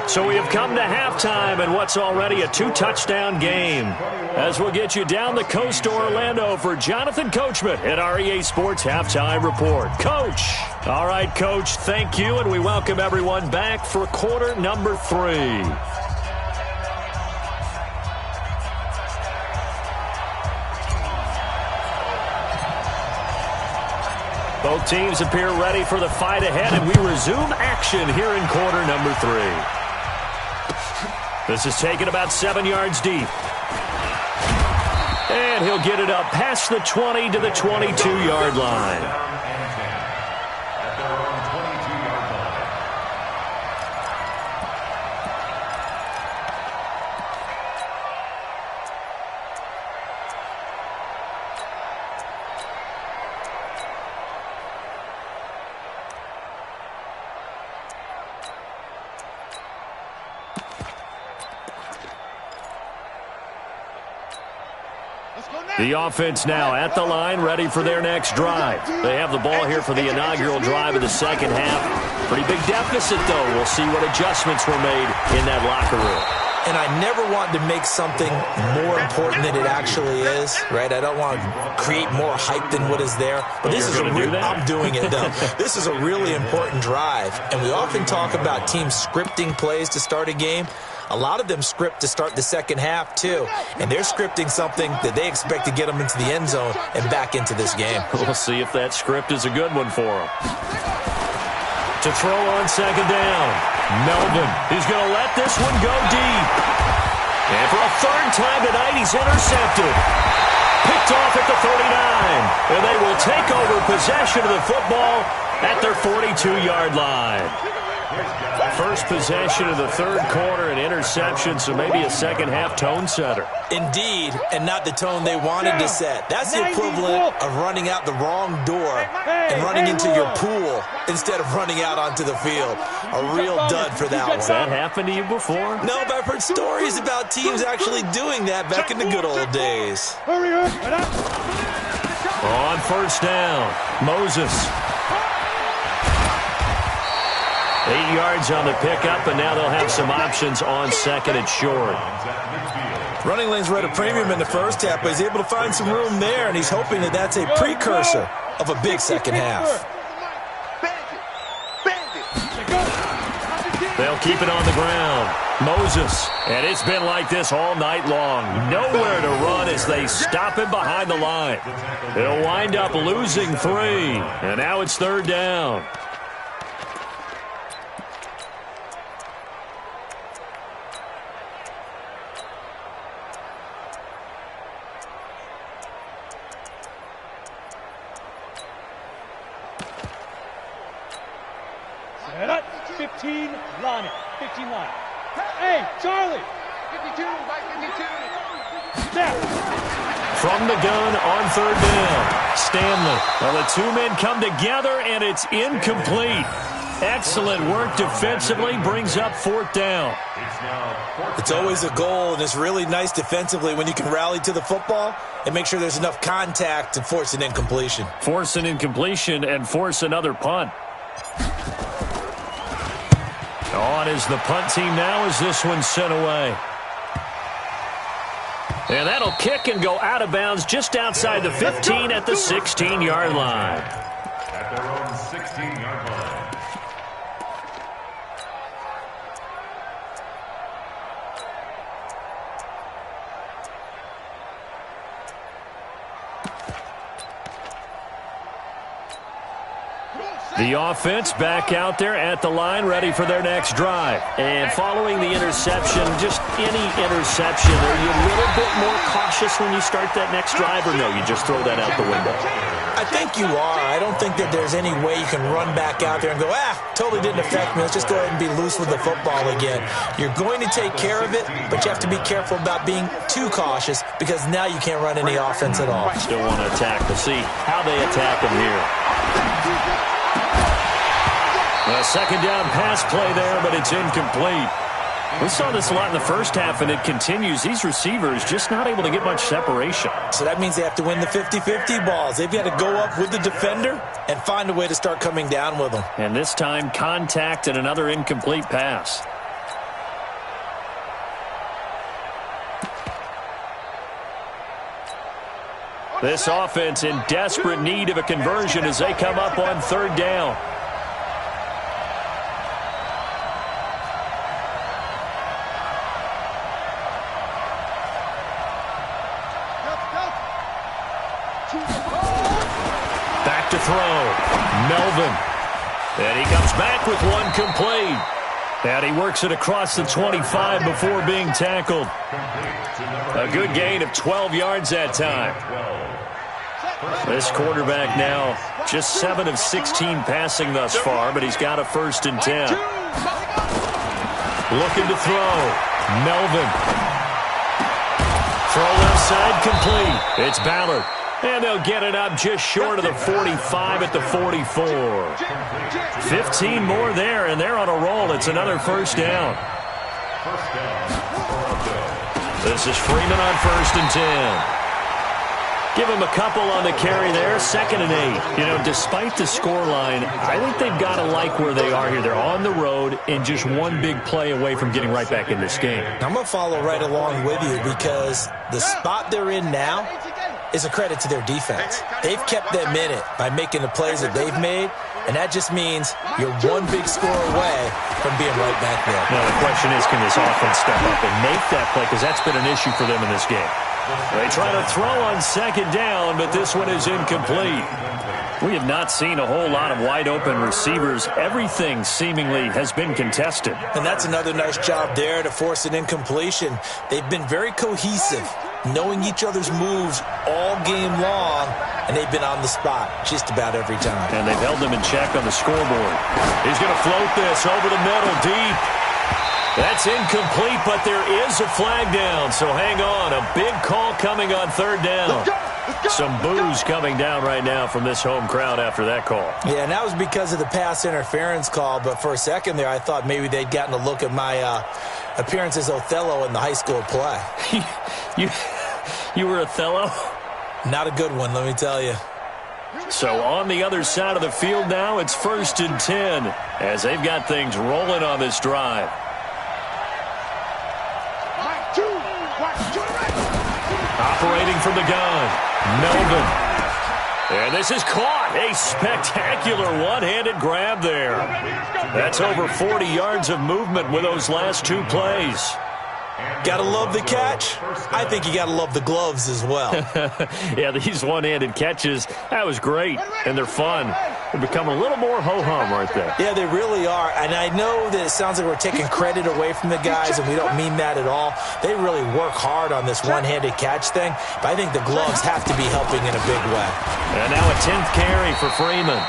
So we have come to halftime in what's already a 2-touchdown game. As we'll get you down the coast to Orlando for Jonathan Coachman at our EA Sports Halftime Report. Coach. All right, Coach, thank you, and we welcome everyone back for quarter number 3. Both teams appear ready for the fight ahead, and we resume action here in quarter number 3. This is taken about 7 yards deep. And he'll get it up past the 20 to the 22-yard line. The offense now at the line, ready for their next drive. They have the ball here for the inaugural drive of the second half. Pretty big deficit, though. We'll see what adjustments were made in that locker room. And I never want to make something more important than it actually is, right? I don't want to create more hype than what is there. But this is I'm doing it, though. This is a really important drive. And we often talk about teams scripting plays to start a game. A lot of them script to start the second half, too. And they're scripting something that they expect to get them into the end zone and back into this game. We'll see if that script is a good one for them. To throw on second down. Melvin, he's going to let this one go deep. And for a third time tonight, he's intercepted. Picked off at the 39. And they will take over possession of the football at their 42-yard line. First possession of the third quarter, an interception, so maybe a second-half tone setter. Indeed, and not the tone they wanted to set. That's the equivalent of running out the wrong door and running into your pool instead of running out onto the field. A real dud for that one. Has that happened to you before? No, but I've heard stories about teams actually doing that back in the good old days. On first down, Moses. 8 yards on the pickup, and now they'll have some options on second and short. Running lanes were at a premium in the first half, but he's able to find some room there, and he's hoping that that's a precursor of a big second half. They'll They'll keep it on the ground. Moses. And it's been like this all night long. Nowhere to run as they stop him behind the line. They'll wind up losing 3. And now it's 3rd down. Set up. 15 line it. 15 line. Hey, Charlie. 52 by 52. Snap. From the gun on 3rd down. Stanley. Well, the 2 men come together, and it's incomplete. Excellent work defensively. Brings up 4th down. It's always a goal, and it's really nice defensively when you can rally to the football and make sure there's enough contact to force an incompletion. Force an incompletion and force another punt. On is the punt team now as this one's sent away. And that'll kick and go out of bounds just outside the 15 at the 16-yard line. At their own 16-yard line. The offense back out there at the line, ready for their next drive. And following the interception, just any interception, are you a little bit more cautious when you start that next drive, or no, you just throw that out the window? I think you are. I don't think that there's any way you can run back out there and go, totally didn't affect me. Let's just go ahead and be loose with the football again. You're going to take care of it, but you have to be careful about being too cautious because now you can't run any offense at all. Still want to attack. We'll see how they attack them here. A 2nd down pass play there, but it's incomplete. We saw this a lot in the first half, and it continues. These receivers just not able to get much separation. So that means they have to win the 50-50 balls. They've got to go up with the defender and find a way to start coming down with them. And this time, contact and another incomplete pass. This offense in desperate need of a conversion as they come up on 3rd down. Back to throw. Melvin. And he comes back with one complete. And he works it across the 25 before being tackled. A good gain of 12 yards that time. This quarterback now just 7 of 16 passing thus far, but he's got a 1st and 10. Looking to throw. Melvin. Throw left side complete. It's Ballard. And they'll get it up just short of the 45 at the 44. 15 more there, and they're on a roll. It's another 1st down. This is Freeman on 1st and 10. Give him a couple on the carry there, 2nd and 8. You know, despite the scoreline, I think they've got to like where they are here. They're on the road and just one big play away from getting right back in this game. I'm going to follow right along with you because the spot they're in now is a credit to their defense. They've kept them in it by making the plays that they've made, and that just means you're one big score away from being right back there. Now, the question is, can this offense step up and make that play? Because that's been an issue for them in this game. They try to throw on 2nd down, but this one is incomplete. We have not seen a whole lot of wide-open receivers. Everything seemingly has been contested. And that's another nice job there to force an incompletion. They've been very cohesive, knowing each other's moves all game long, and they've been on the spot just about every time. And they've held them in check on the scoreboard. He's going to float this over the middle, deep. That's incomplete, but there is a flag down, so hang on. A big call coming on 3rd down. Let's go. Some boos coming down right now from this home crowd after that call. Yeah, and that was because of the pass interference call, but for a second there I thought maybe they'd gotten a look at my appearance as Othello in the high school play. You were Othello? Not a good one, let me tell you. So on the other side of the field now, it's 1st and 10 as they've got things rolling on this drive. Operating from the gun, Melvin. And this is caught. A spectacular one-handed grab there. That's over 40 yards of movement with those last two plays. Gotta love the catch. I think you gotta love the gloves as well. Yeah, these one-handed catches, that was great, and they're fun. They become a little more ho-hum, aren't they? Yeah, they really are, and I know that it sounds like we're taking credit away from the guys, and we don't mean that at all. They really work hard on this one-handed catch thing, but I think the gloves have to be helping in a big way. And now a 10th carry for Freeman.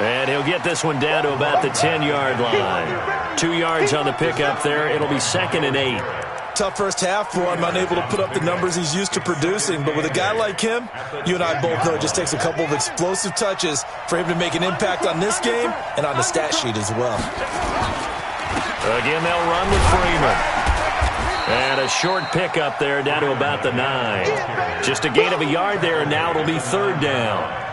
And he'll get this one down to about the 10-yard line. 2 yards on the pickup there. It'll be 2nd and 8. Tough first half for him, unable to put up the numbers he's used to producing. But with a guy like him, you and I both know it just takes a couple of explosive touches for him to make an impact on this game and on the stat sheet as well. Again, they'll run with Freeman. And a short pickup there down to about the 9. Just a gain of a yard there, and now it'll be 3rd down.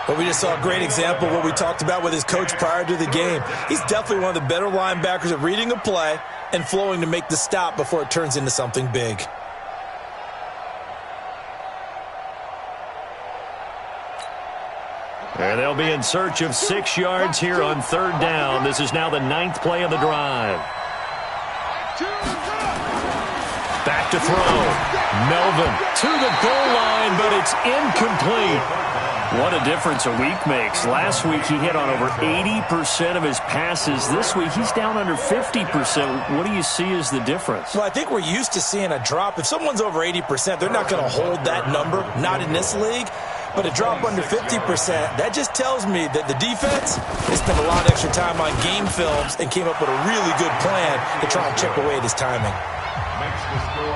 But we just saw a great example of what we talked about with his coach prior to the game. He's definitely one of the better linebackers at reading a play and flowing to make the stop before it turns into something big. And they'll be in search of 6 yards here on 3rd down. This is now the 9th play of the drive. Back to throw. Melvin to the goal line, but it's incomplete. What a difference a week makes. Last week he hit on over 80% of his passes. This week he's down under 50%. What do you see as the difference? Well, I think we're used to seeing a drop. If someone's over 80%, they're not going to hold that number, not in this league. But a drop under 50%, that just tells me that the defense has spent a lot of extra time on game films and came up with a really good plan to try and chip away at his timing.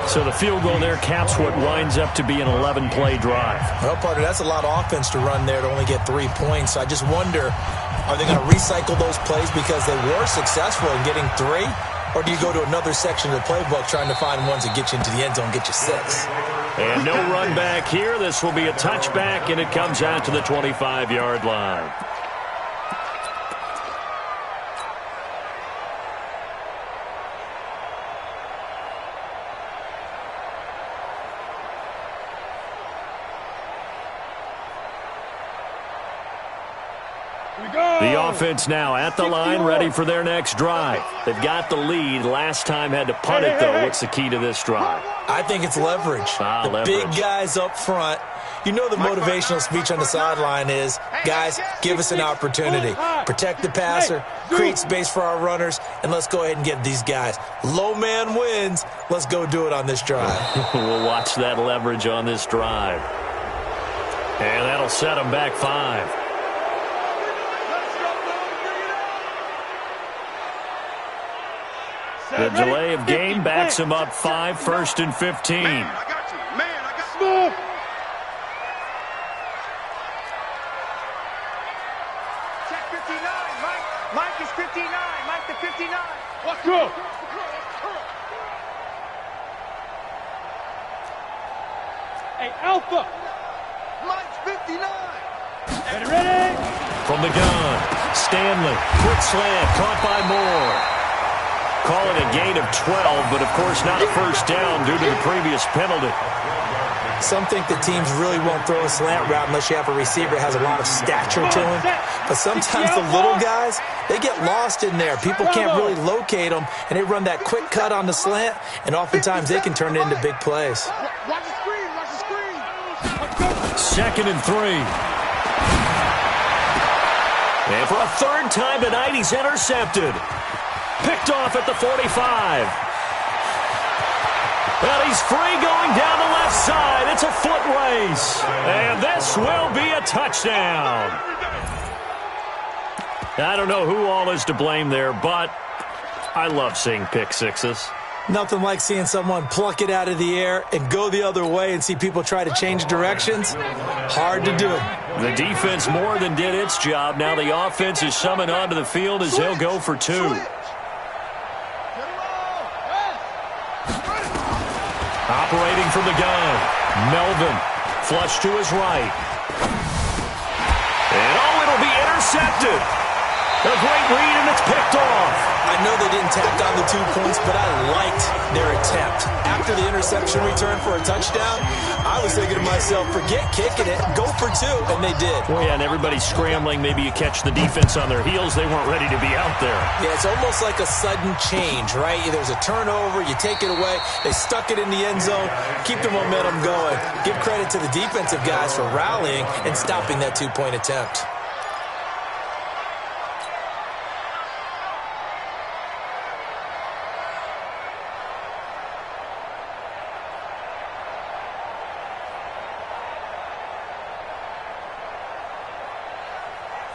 So the field goal there caps what winds up to be an 11-play drive. Well, partner, that's a lot of offense to run there to only get 3 points. So I just wonder, are they going to recycle those plays because they were successful in getting 3? Or do you go to another section of the playbook trying to find ones that get you into the end zone and get you 6? And no run back here. This will be a touchback, and it comes out to the 25-yard line. The offense now at the line, ready for their next drive. They've got the lead. Last time had to punt it, though. What's the key to this drive? I think it's leverage. Leverage. Big guys up front. You know the motivational speech on the sideline is, guys, give us an opportunity. Protect the passer, create space for our runners, and let's go ahead and get these guys. Low man wins. Let's go do it on this drive. We'll watch that leverage on this drive. And that'll set them back 5. The delay of game backs him up 5, 1st and 15. Man, I got you. Man, I got you. Check 59, Mike. Mike is 59. Mike to 59. Let's go. Hey, Alpha. Mike's 59. Ready? From the gun, Stanley. Quick slant, caught by Moore. Call it a gain of 12, but of course not a first down due to the previous penalty. Some think the teams really won't throw a slant route unless you have a receiver that has a lot of stature to him. But sometimes the little guys, they get lost in there. People can't really locate them, and they run that quick cut on the slant, and oftentimes they can turn it into big plays. Watch the screen. Watch the screen. 2nd and 3. And for a 3rd time tonight, he's intercepted. Picked off at the 45. Well, he's free going down the left side. It's a foot race. And this will be a touchdown. I don't know who all is to blame there, but I love seeing pick sixes. Nothing like seeing someone pluck it out of the air and go the other way and see people try to change directions. Hard to do. The defense more than did its job. Now the offense is summoned onto the field as they'll go for 2. Operating from the gun, Melvin, flush to his right. And it'll be intercepted. A great read, and it's picked off. I know they didn't tack on the 2 points, but I liked their attempt. After after the interception return for a touchdown, I was thinking to myself, forget kicking it, go for two, and they did. Well, yeah, and everybody's scrambling. Maybe you catch the defense on their heels. They weren't ready to be out there. Yeah, it's almost like a sudden change, right? There's a turnover, you take it away, they stuck it in the end zone, keep the momentum going. Give credit to the defensive guys for rallying and stopping that two-point attempt.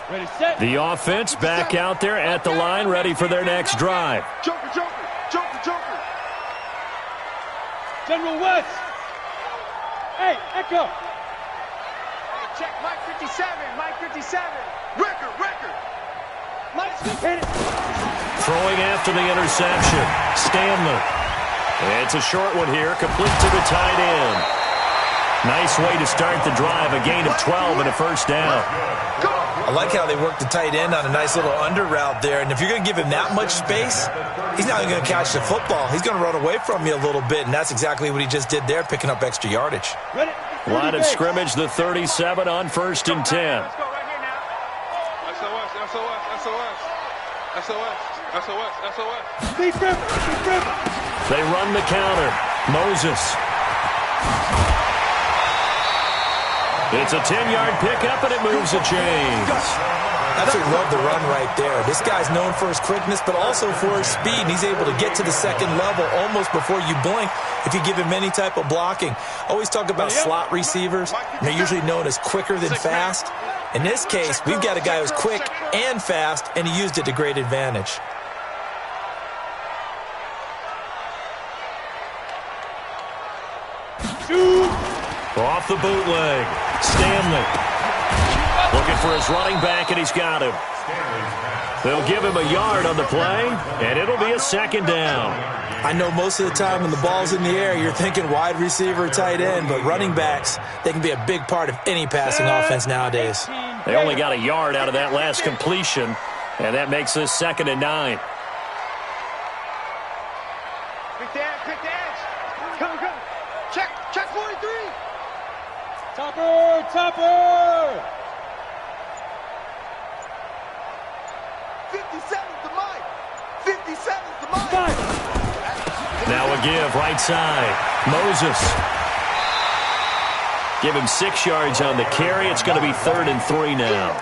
Ready, set. The offense back out there at the line, ready for their next drive. Joker, Joker, Joker, Joker. General West. Hey, Echo. Hey, check Mike 57, Mike 57. Record. Mike Smith, hit it. Throwing after the interception. Stanley. It's a short one here, complete to the tight end. Nice way to start the drive, a gain of 12 and a first down. I like how they work the tight end on a nice little under route there. And if you're going to give him that much space, he's not even going to catch the football. He's going to run away from you a little bit, and that's exactly what he just did there, picking up extra yardage. Ready. Line of scrimmage, the 37 on 1st and 10. Let's go right here now. SOS. Deep river. They run the counter. Moses. It's a 10-yard pickup, and it moves the chains. Absolutely love the run right there. This guy's known for his quickness, but also for his speed. And he's able to get to the second level almost before you blink if you give him any type of blocking. Always talk about slot receivers. They're usually known as quicker than fast. In this case, we've got a guy who's quick and fast, and he used it to great advantage. Off the bootleg. Stanley. Looking for his running back, and he's got him. They'll give him a yard on the play, and it'll be a second down. I know most of the time when the ball's in the air, you're thinking wide receiver, tight end, but running backs, they can be a big part of any passing offense nowadays. They only got a yard out of that last completion, and that makes this 2nd and 9. Pick the edge. Come. Check 43. Topper. 57's the mic. 57's the mic. Now a give, right side. Moses. Give him 6 yards on the carry. It's going to be 3rd and 3 now.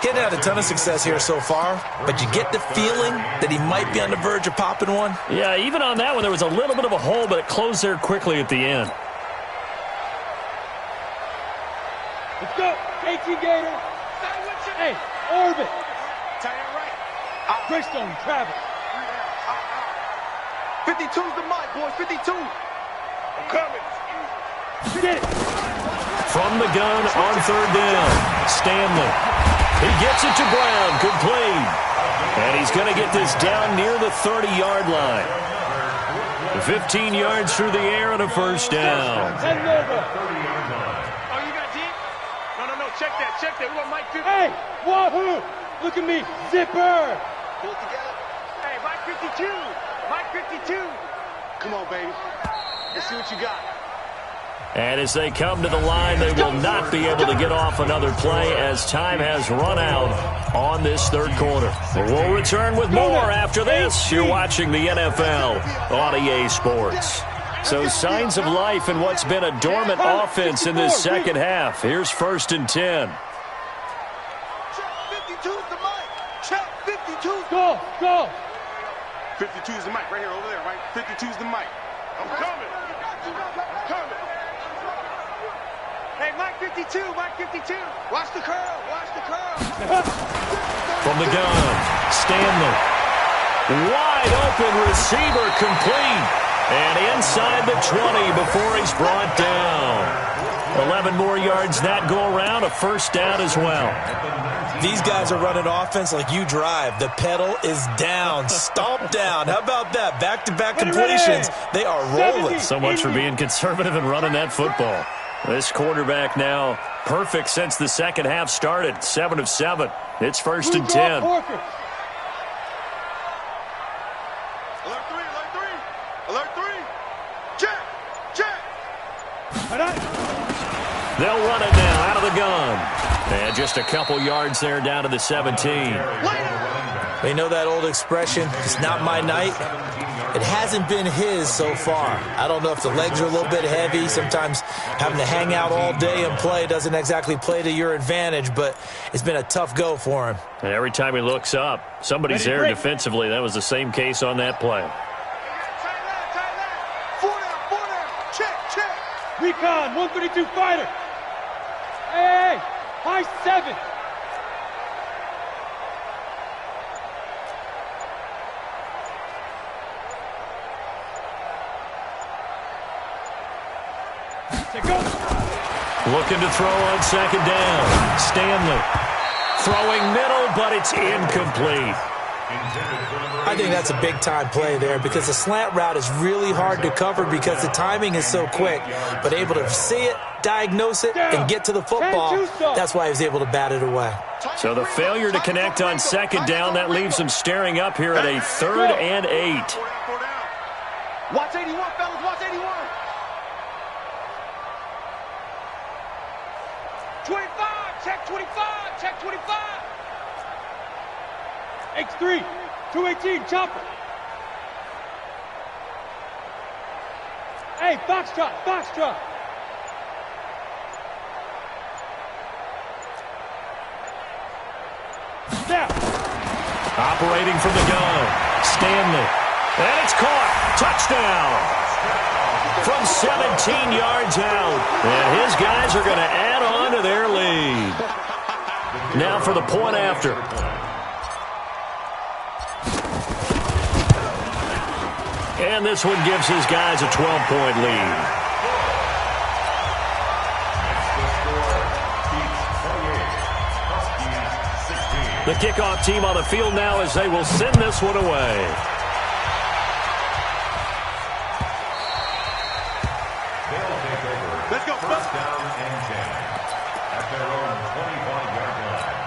He hadn't had a ton of success here so far, but you get the feeling that he might be on the verge of popping one. Yeah, even on that one, there was a little bit of a hole, but it closed there quickly at the end. Let's go. 18 Gator. Hey, Orbit. Tight end right. Greystone, Travis. 52's the mic, boys. 52. I'm coming. Get it. From the gun on 3rd down. Stanley. He gets it to Brown, complete. And he's going to get this down near the 30-yard line. 15 yards through the air and a first down. Send it over. Oh, you got deep? No. Check that. We want Mike 50. Hey, wahoo. Look at me. Zipper. Pull it together. Hey, Mike 52. Mike 52. Come on, baby. Let's see what you got. And as they come to the line, they will not be able to get off another play as time has run out on this 3rd quarter. We'll return with more after this. You're watching the NFL on EA Sports. So signs of life in what's been a dormant offense in this second half. Here's 1st and 10. Check 52's the mic. Check 52's. Go. 52's the mic right here over there, right? 52's the mic. I'm coming. Hey, Mike 52. Watch the curl. From the gun, Stanley. Wide open receiver, complete. And inside the 20 before he's brought down. 11 more yards that go around, a first down as well. These guys are running offense like you drive. The pedal is down, stomp down. How about that? Back-to-back completions. They are rolling. So much for being conservative and running that football. This quarterback now perfect since the second half started. 7 of 7. It's 1st and 10. Alert 3. Check. They'll run it now out of the gun. And just a couple yards there down to the 17. They know that old expression, it's not my night. It hasn't been his so far. I don't know if the legs are a little bit heavy. Sometimes having to hang out all day and play doesn't exactly play to your advantage, but it's been a tough go for him. And every time he looks up, somebody's there defensively. That was the same case on that play. Recon, 132 fighter. Hey, high 7. Looking to throw on second down. Stanley throwing middle, but it's incomplete. I think that's a big-time play there because the slant route is really hard to cover because the timing is so quick. But able to see it, diagnose it, and get to the football, that's why he was able to bat it away. So the failure to connect on second down, that leaves him staring up here at a 3rd and 8. Watch 81, fellas, watch 81. 25, check 25, check 25. X3, 218, chopper. Hey, Foxtrot, Foxtrot. Snap. Operating from the gun. Stanley. And it's caught. Touchdown. From 17 yards out. And his guys are going to add on to their lead. Now for the point after. And this one gives his guys a 12-point lead. The kickoff team on the field now as they will send this one away. Let's go. First down and 10 at their own 25-yard line.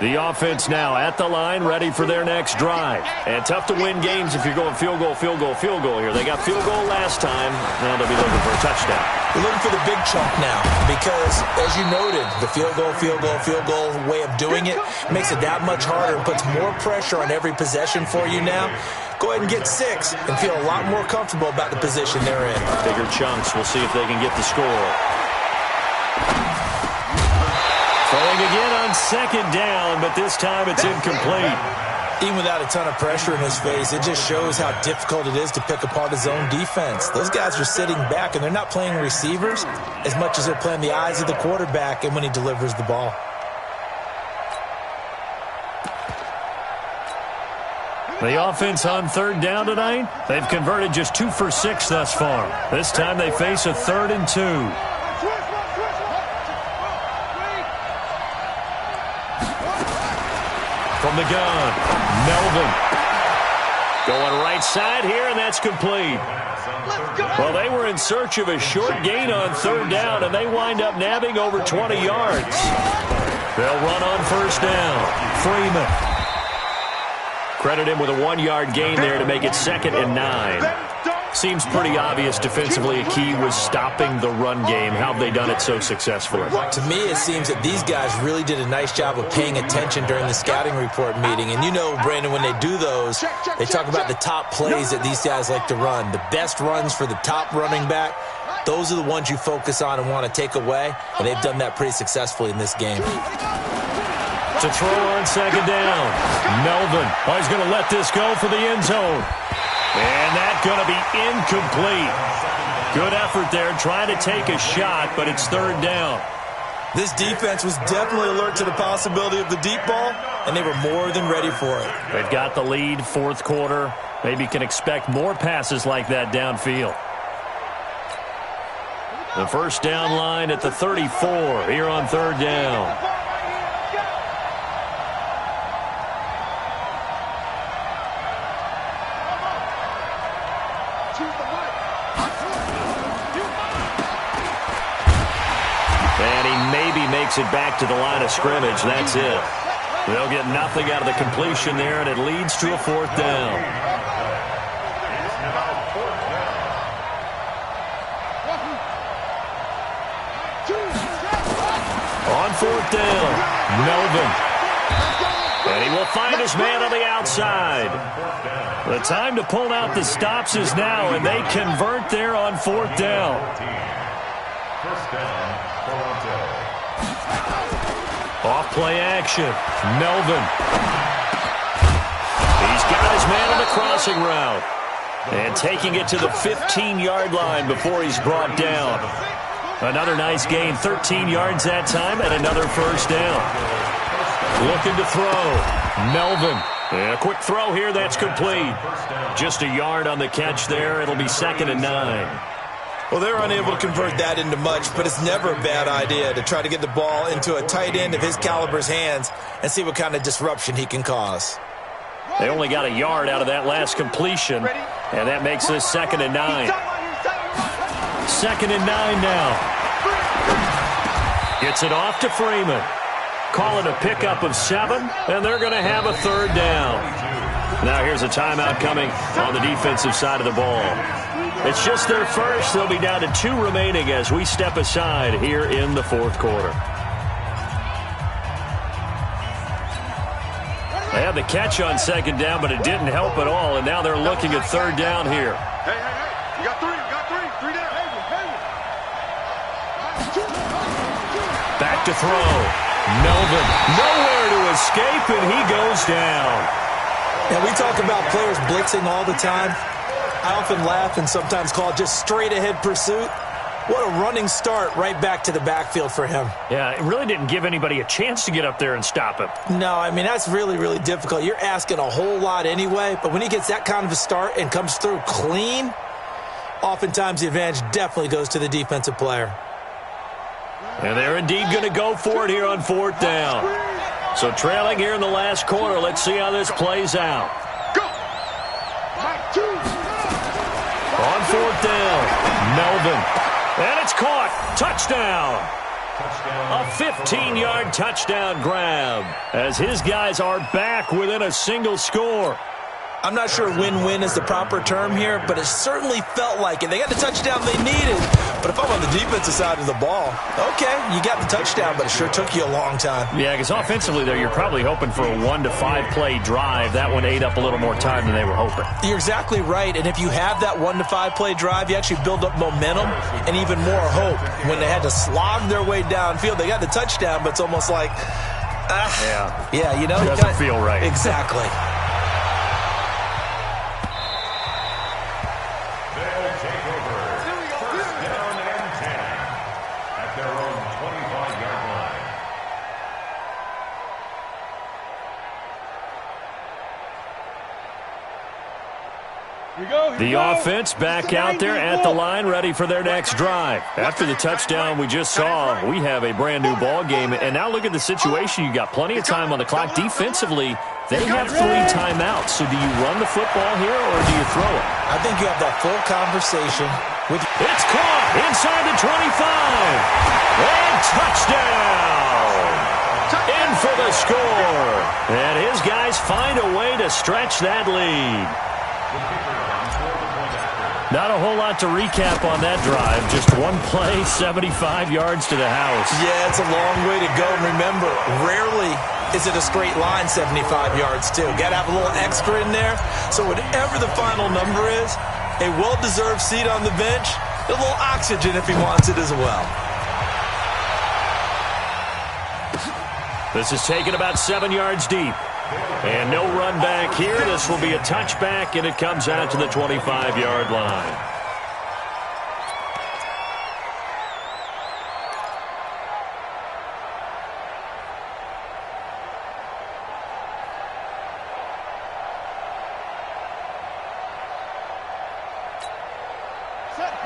The offense now at the line, ready for their next drive. And tough to win games if you're going field goal, field goal, field goal here. They got field goal last time. Now they'll be looking for a touchdown. They're looking for the big chunk now because, as you noted, the field goal way of doing it makes it that much harder and puts more pressure on every possession for you now. Go ahead and get 6 and feel a lot more comfortable about the position they're in. Bigger chunks. We'll see if they can get the score. Throwing again on second down, but this time it's incomplete. Even without a ton of pressure in his face, it just shows how difficult it is to pick apart his own defense. Those guys are sitting back, and they're not playing receivers as much as they're playing the eyes of the quarterback and when he delivers the ball. The offense on third down tonight, they've converted just 2 for 6 thus far. This time they face a 3rd and 2. From the gun, Melvin. Going right side here, and that's complete. Well, they were in search of a short gain on third down, and they wind up nabbing over 20 yards. They'll run on first down. Freeman. Credit him with a 1-yard gain there to make it 2nd and 9. Seems pretty obvious defensively a key was stopping the run game. How have they done it so successfully? To me, it seems that these guys really did a nice job of paying attention during the scouting report meeting. And you know, Brandon, when they do those, they talk about the top plays that these guys like to run. The best runs for the top running back, those are the ones you focus on and want to take away. And they've done that pretty successfully in this game. To throw on second down. Melvin. Oh, he's going to let this go for the end zone. And that's going to be incomplete. Good effort there trying to take a shot, but it's third down. This defense was definitely alert to the possibility of the deep ball, and they were more than ready for it. They've got the lead, fourth quarter. Maybe can expect more passes like that downfield. The first down line at the 34 here on third down. And he maybe makes it back to the line of scrimmage. That's it. They'll get nothing out of the completion there, and it leads to a 4th down. On 4th down, Melvin. And he will find his man on the outside. The time to pull out the stops is now, and they convert there on 4th down. First down, Toronto. Off play action. Melvin. He's got his man on the crossing route. And taking it to the 15-yard line before he's brought down. Another nice gain, 13 yards that time, and another first down. Looking to throw. Melvin. And a quick throw here, that's complete. Just a yard on the catch there. It'll be 2nd and 9. Well, they're unable to convert that into much, but it's never a bad idea to try to get the ball into a tight end of his caliber's hands and see what kind of disruption he can cause. They only got a yard out of that last completion, and that makes this 2nd and 9. 2nd and 9 now. Gets it off to Freeman. Call it a pickup of 7, and they're going to have a 3rd down. Now here's a timeout coming on the defensive side of the ball. It's just their first. They'll be down to 2 remaining as we step aside here in the 4th quarter. They had the catch on 2nd down, but it didn't help at all, and now they're looking at 3rd down here. Hey, you got 3, three down. Back to throw. Melvin, nowhere to escape, and he goes down. And we talk about players blitzing all the time. I often laugh and sometimes call it just straight-ahead pursuit. What a running start right back to the backfield for him. Yeah, it really didn't give anybody a chance to get up there and stop him. No, I mean, that's really, really difficult. You're asking a whole lot anyway, but when he gets that kind of a start and comes through clean, oftentimes the advantage definitely goes to the defensive player. And they're indeed going to go for it here on 4th down. So trailing here in the last quarter, let's see how this plays out. On 4th down, Melvin. And it's caught. Touchdown. A 15-yard touchdown grab as his guys are back within a single score. I'm not sure win-win is the proper term here, but it certainly felt like it. They got the touchdown they needed, but if I'm on the defensive side of the ball, okay, you got the touchdown, but it sure took you a long time. Yeah, because offensively, though, you're probably hoping for a 1 to 5 play drive. That one ate up a little more time than they were hoping. You're exactly right, and if you have that 1 to 5 play drive, you actually build up momentum and even more hope. When they had to slog their way downfield, they got the touchdown, but it's almost like, yeah, you know. It doesn't feel right. Exactly. The offense back out there at the line, ready for their next drive. After the touchdown we just saw, we have a brand-new ball game. And now look at the situation. You got plenty of time on the clock. Defensively, they have 3 timeouts. So do you run the football here or do you throw it? I think you have that full conversation with... It's caught inside the 25. And touchdown. In for the score. And his guys find a way to stretch that lead. Not a whole lot to recap on that drive. Just one play, 75 yards to the house. Yeah, it's a long way to go. And remember, rarely is it a straight line 75 yards, too. Got to have a little extra in there. So whatever the final number is, a well-deserved seat on the bench, a little oxygen if he wants it as well. This is taken about 7 yards deep. And no run back here. This will be a touchback, and it comes out to the 25-yard line.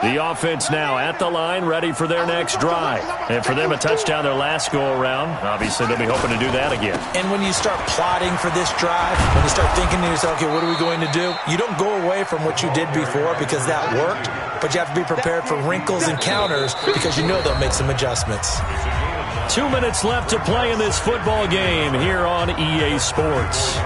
The offense now at the line, ready for their next drive. And for them, a touchdown their last go-around. Obviously, they'll be hoping to do that again. And when you start plotting for this drive, when you start thinking to yourself, okay, what are we going to do? You don't go away from what you did before because that worked, but you have to be prepared for wrinkles and counters because you know they'll make some adjustments. 2 minutes left to play in this football game here on EA Sports.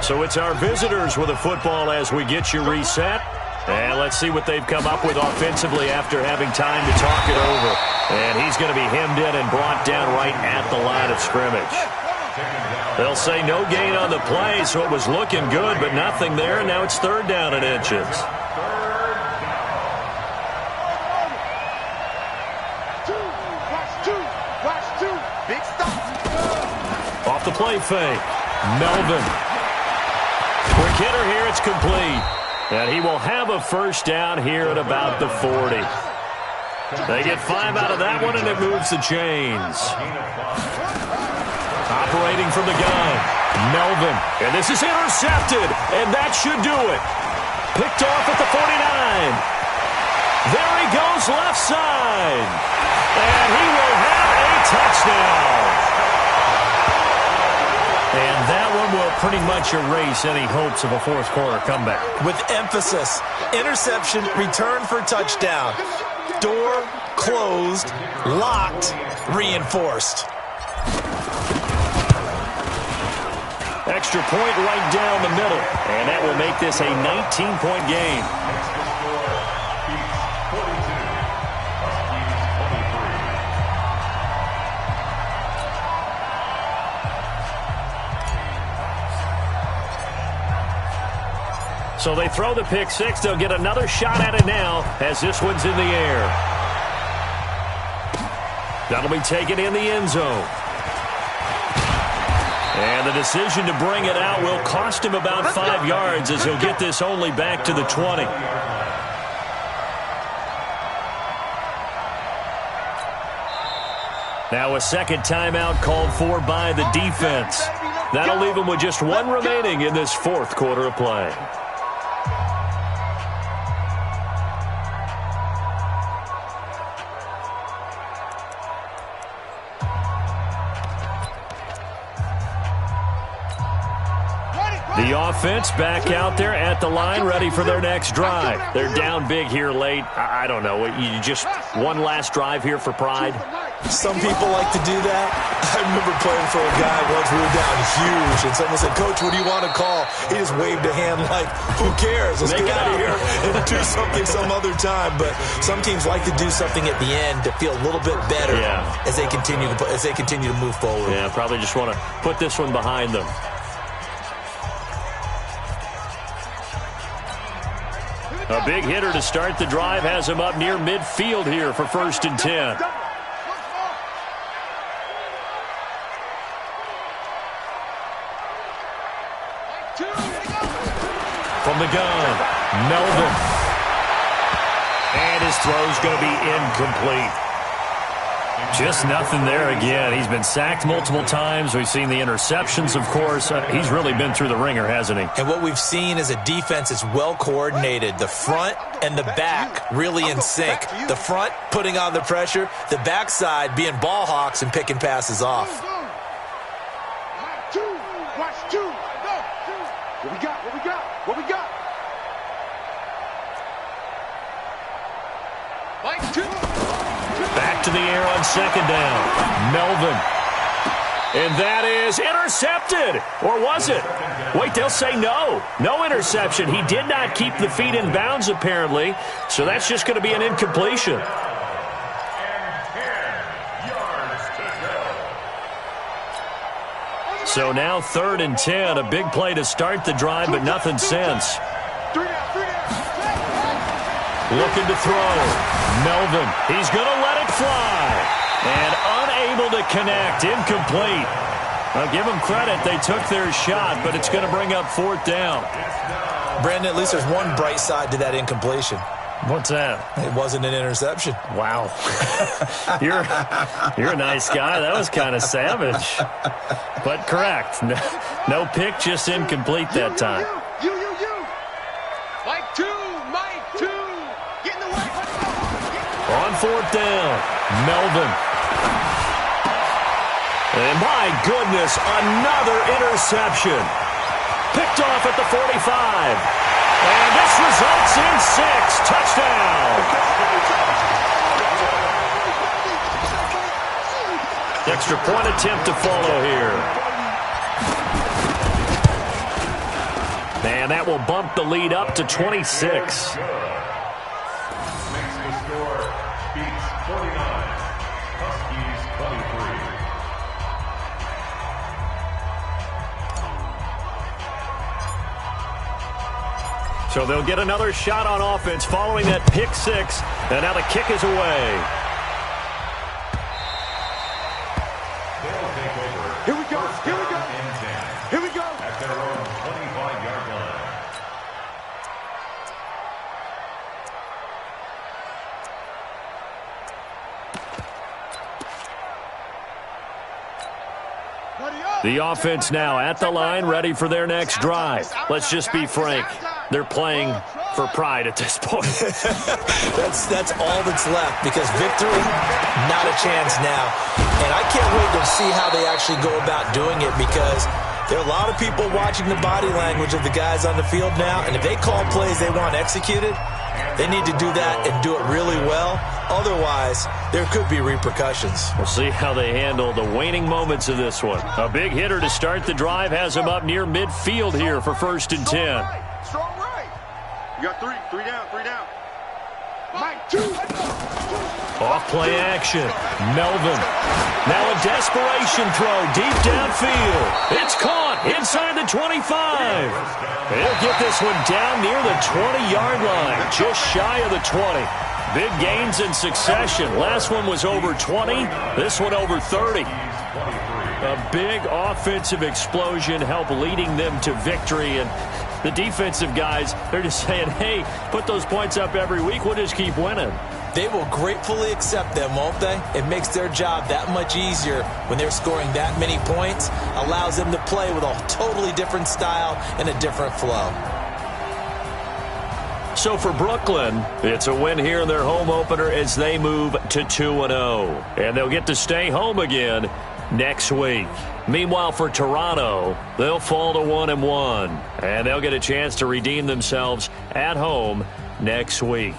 So it's our visitors with a football as we get you reset. And let's see what they've come up with offensively after having time to talk it over. And he's going to be hemmed in and brought down right at the line of scrimmage. They'll say no gain on the play, so it was looking good, but nothing there. And now it's 3rd down and inches. Big stop. Off the play fake. Melvin. Quick hitter here, it's complete. And he will have a first down here at about the 40. They get 5 out of that one, and it moves the chains. Operating from the gun, Melvin. And this is intercepted, and that should do it. Picked off at the 49. There he goes left side. And he will have a touchdown. And that one will pretty much erase any hopes of a fourth quarter comeback. With emphasis, interception, return for touchdown. Door closed, locked, reinforced. Extra point right down the middle. And that will make this a 19-point game. So they throw the pick six. They'll get another shot at it now as this one's in the air. That'll be taken in the end zone. And the decision to bring it out will cost him about 5 yards as he'll get this only back to the 20. Now a second timeout called for by the defense. That'll leave him with just 1 remaining in this fourth quarter of play. The offense back out there at the line, ready for their next drive. They're down big here late. I don't know. You just one last drive here for pride? Some people like to do that. I remember playing for a guy once. We were down huge, and someone said, "Coach, what do you want to call?" He just waved a hand like, "Who cares? Let's get out of here and do something some other time." But some teams like to do something at the end to feel a little bit better as they continue to move forward. Yeah, probably just want to put this one behind them. A big hitter to start the drive has him up near midfield here for 1st and 10. From the gun, Melvin. And his throw's going to be incomplete. Just nothing there again. He's been sacked multiple times. We've seen the interceptions, of course. He's really been through the ringer, hasn't he? And what we've seen is a defense that's well coordinated. The front and the back really in sync. The front putting on the pressure. The backside being ball hawks and picking passes off. Watch 2. Go. What we got? What we got? What we got? Mike 2. Back to the air on 2nd down. Melvin. And that is intercepted. Or was it? Wait, they'll say no. No interception. He did not keep the feet in bounds, apparently. So that's just going to be an incompletion. So now 3rd and 10. A big play to start the drive, but nothing since. Looking to throw. Melvin. He's going to let it fly. And unable to connect. Incomplete. I'll give them credit. They took their shot, but it's going to bring up 4th down. Brandon, at least there's one bright side to that incompletion. What's that? It wasn't an interception. Wow. You're a nice guy. That was kind of savage. But correct. No pick, just incomplete that time. You. Mike two. Get in the way. On fourth down, Melvin. And my goodness, another interception. Picked off at the 45. And this results in 6. Touchdown. Extra point attempt to follow here. And that will bump the lead up to 26. Makes the score. Beats 49. Huskies 23. So they'll get another shot on offense following that pick 6. And now the kick is away. They'll take over. Here we go. At their own 25-yard line. The offense now at the line, ready for their next drive. Let's just be frank. They're playing for pride at this point. That's all that's left, because victory, not a chance now. And I can't wait to see how they actually go about doing it, because there are a lot of people watching the body language of the guys on the field now, and if they call plays they want executed, they need to do that and do it really well. Otherwise, there could be repercussions. We'll see how they handle the waning moments of this one. A big hitter to start the drive has him up near midfield here for 1st and 10. Strong right. You got three down. Mike two. Off play action. Melvin. Now a desperation throw deep downfield. It's caught inside the 25. They'll get this one down near the 20-yard line, just shy of the 20. Big gains in succession. Last one was over 20. This one over 30. A big offensive explosion helped leading them to victory. And the defensive guys, they're just saying, hey, put those points up every week. We'll just keep winning. They will gratefully accept them, won't they? It makes their job that much easier when they're scoring that many points. Allows them to play with a totally different style and a different flow. So for Brooklyn, it's a win here in their home opener as they move to 2-0. And they'll get to stay home again next week. Meanwhile, for Toronto, they'll fall to 1-1. And they'll get a chance to redeem themselves at home next week.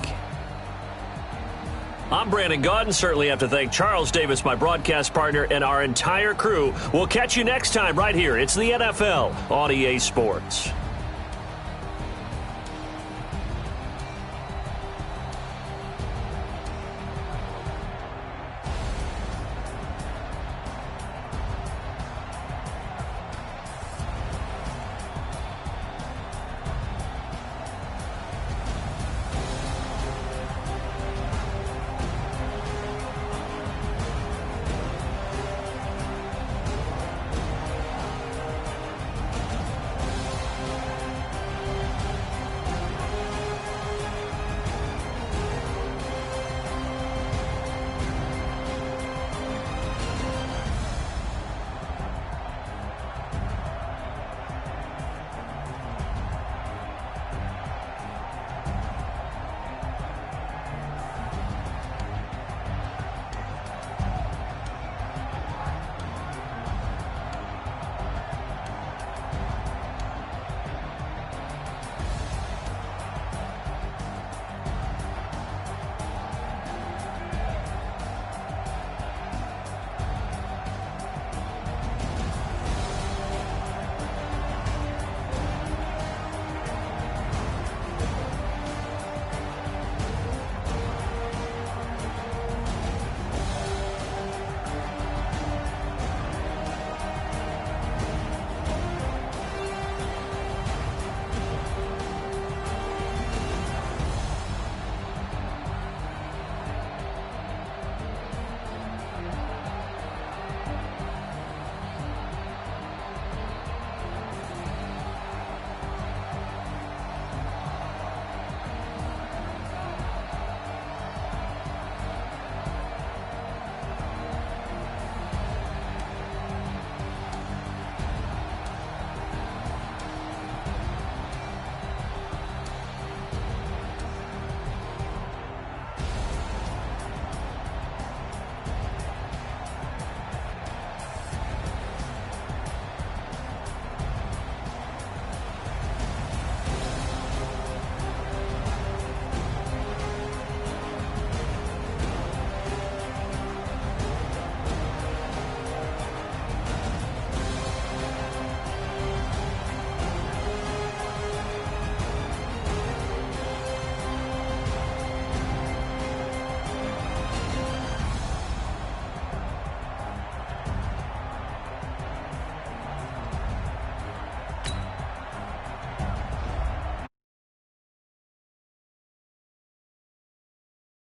I'm Brandon Gaudin. Certainly have to thank Charles Davis, my broadcast partner, and our entire crew. We'll catch you next time right here. It's the NFL on EA Sports.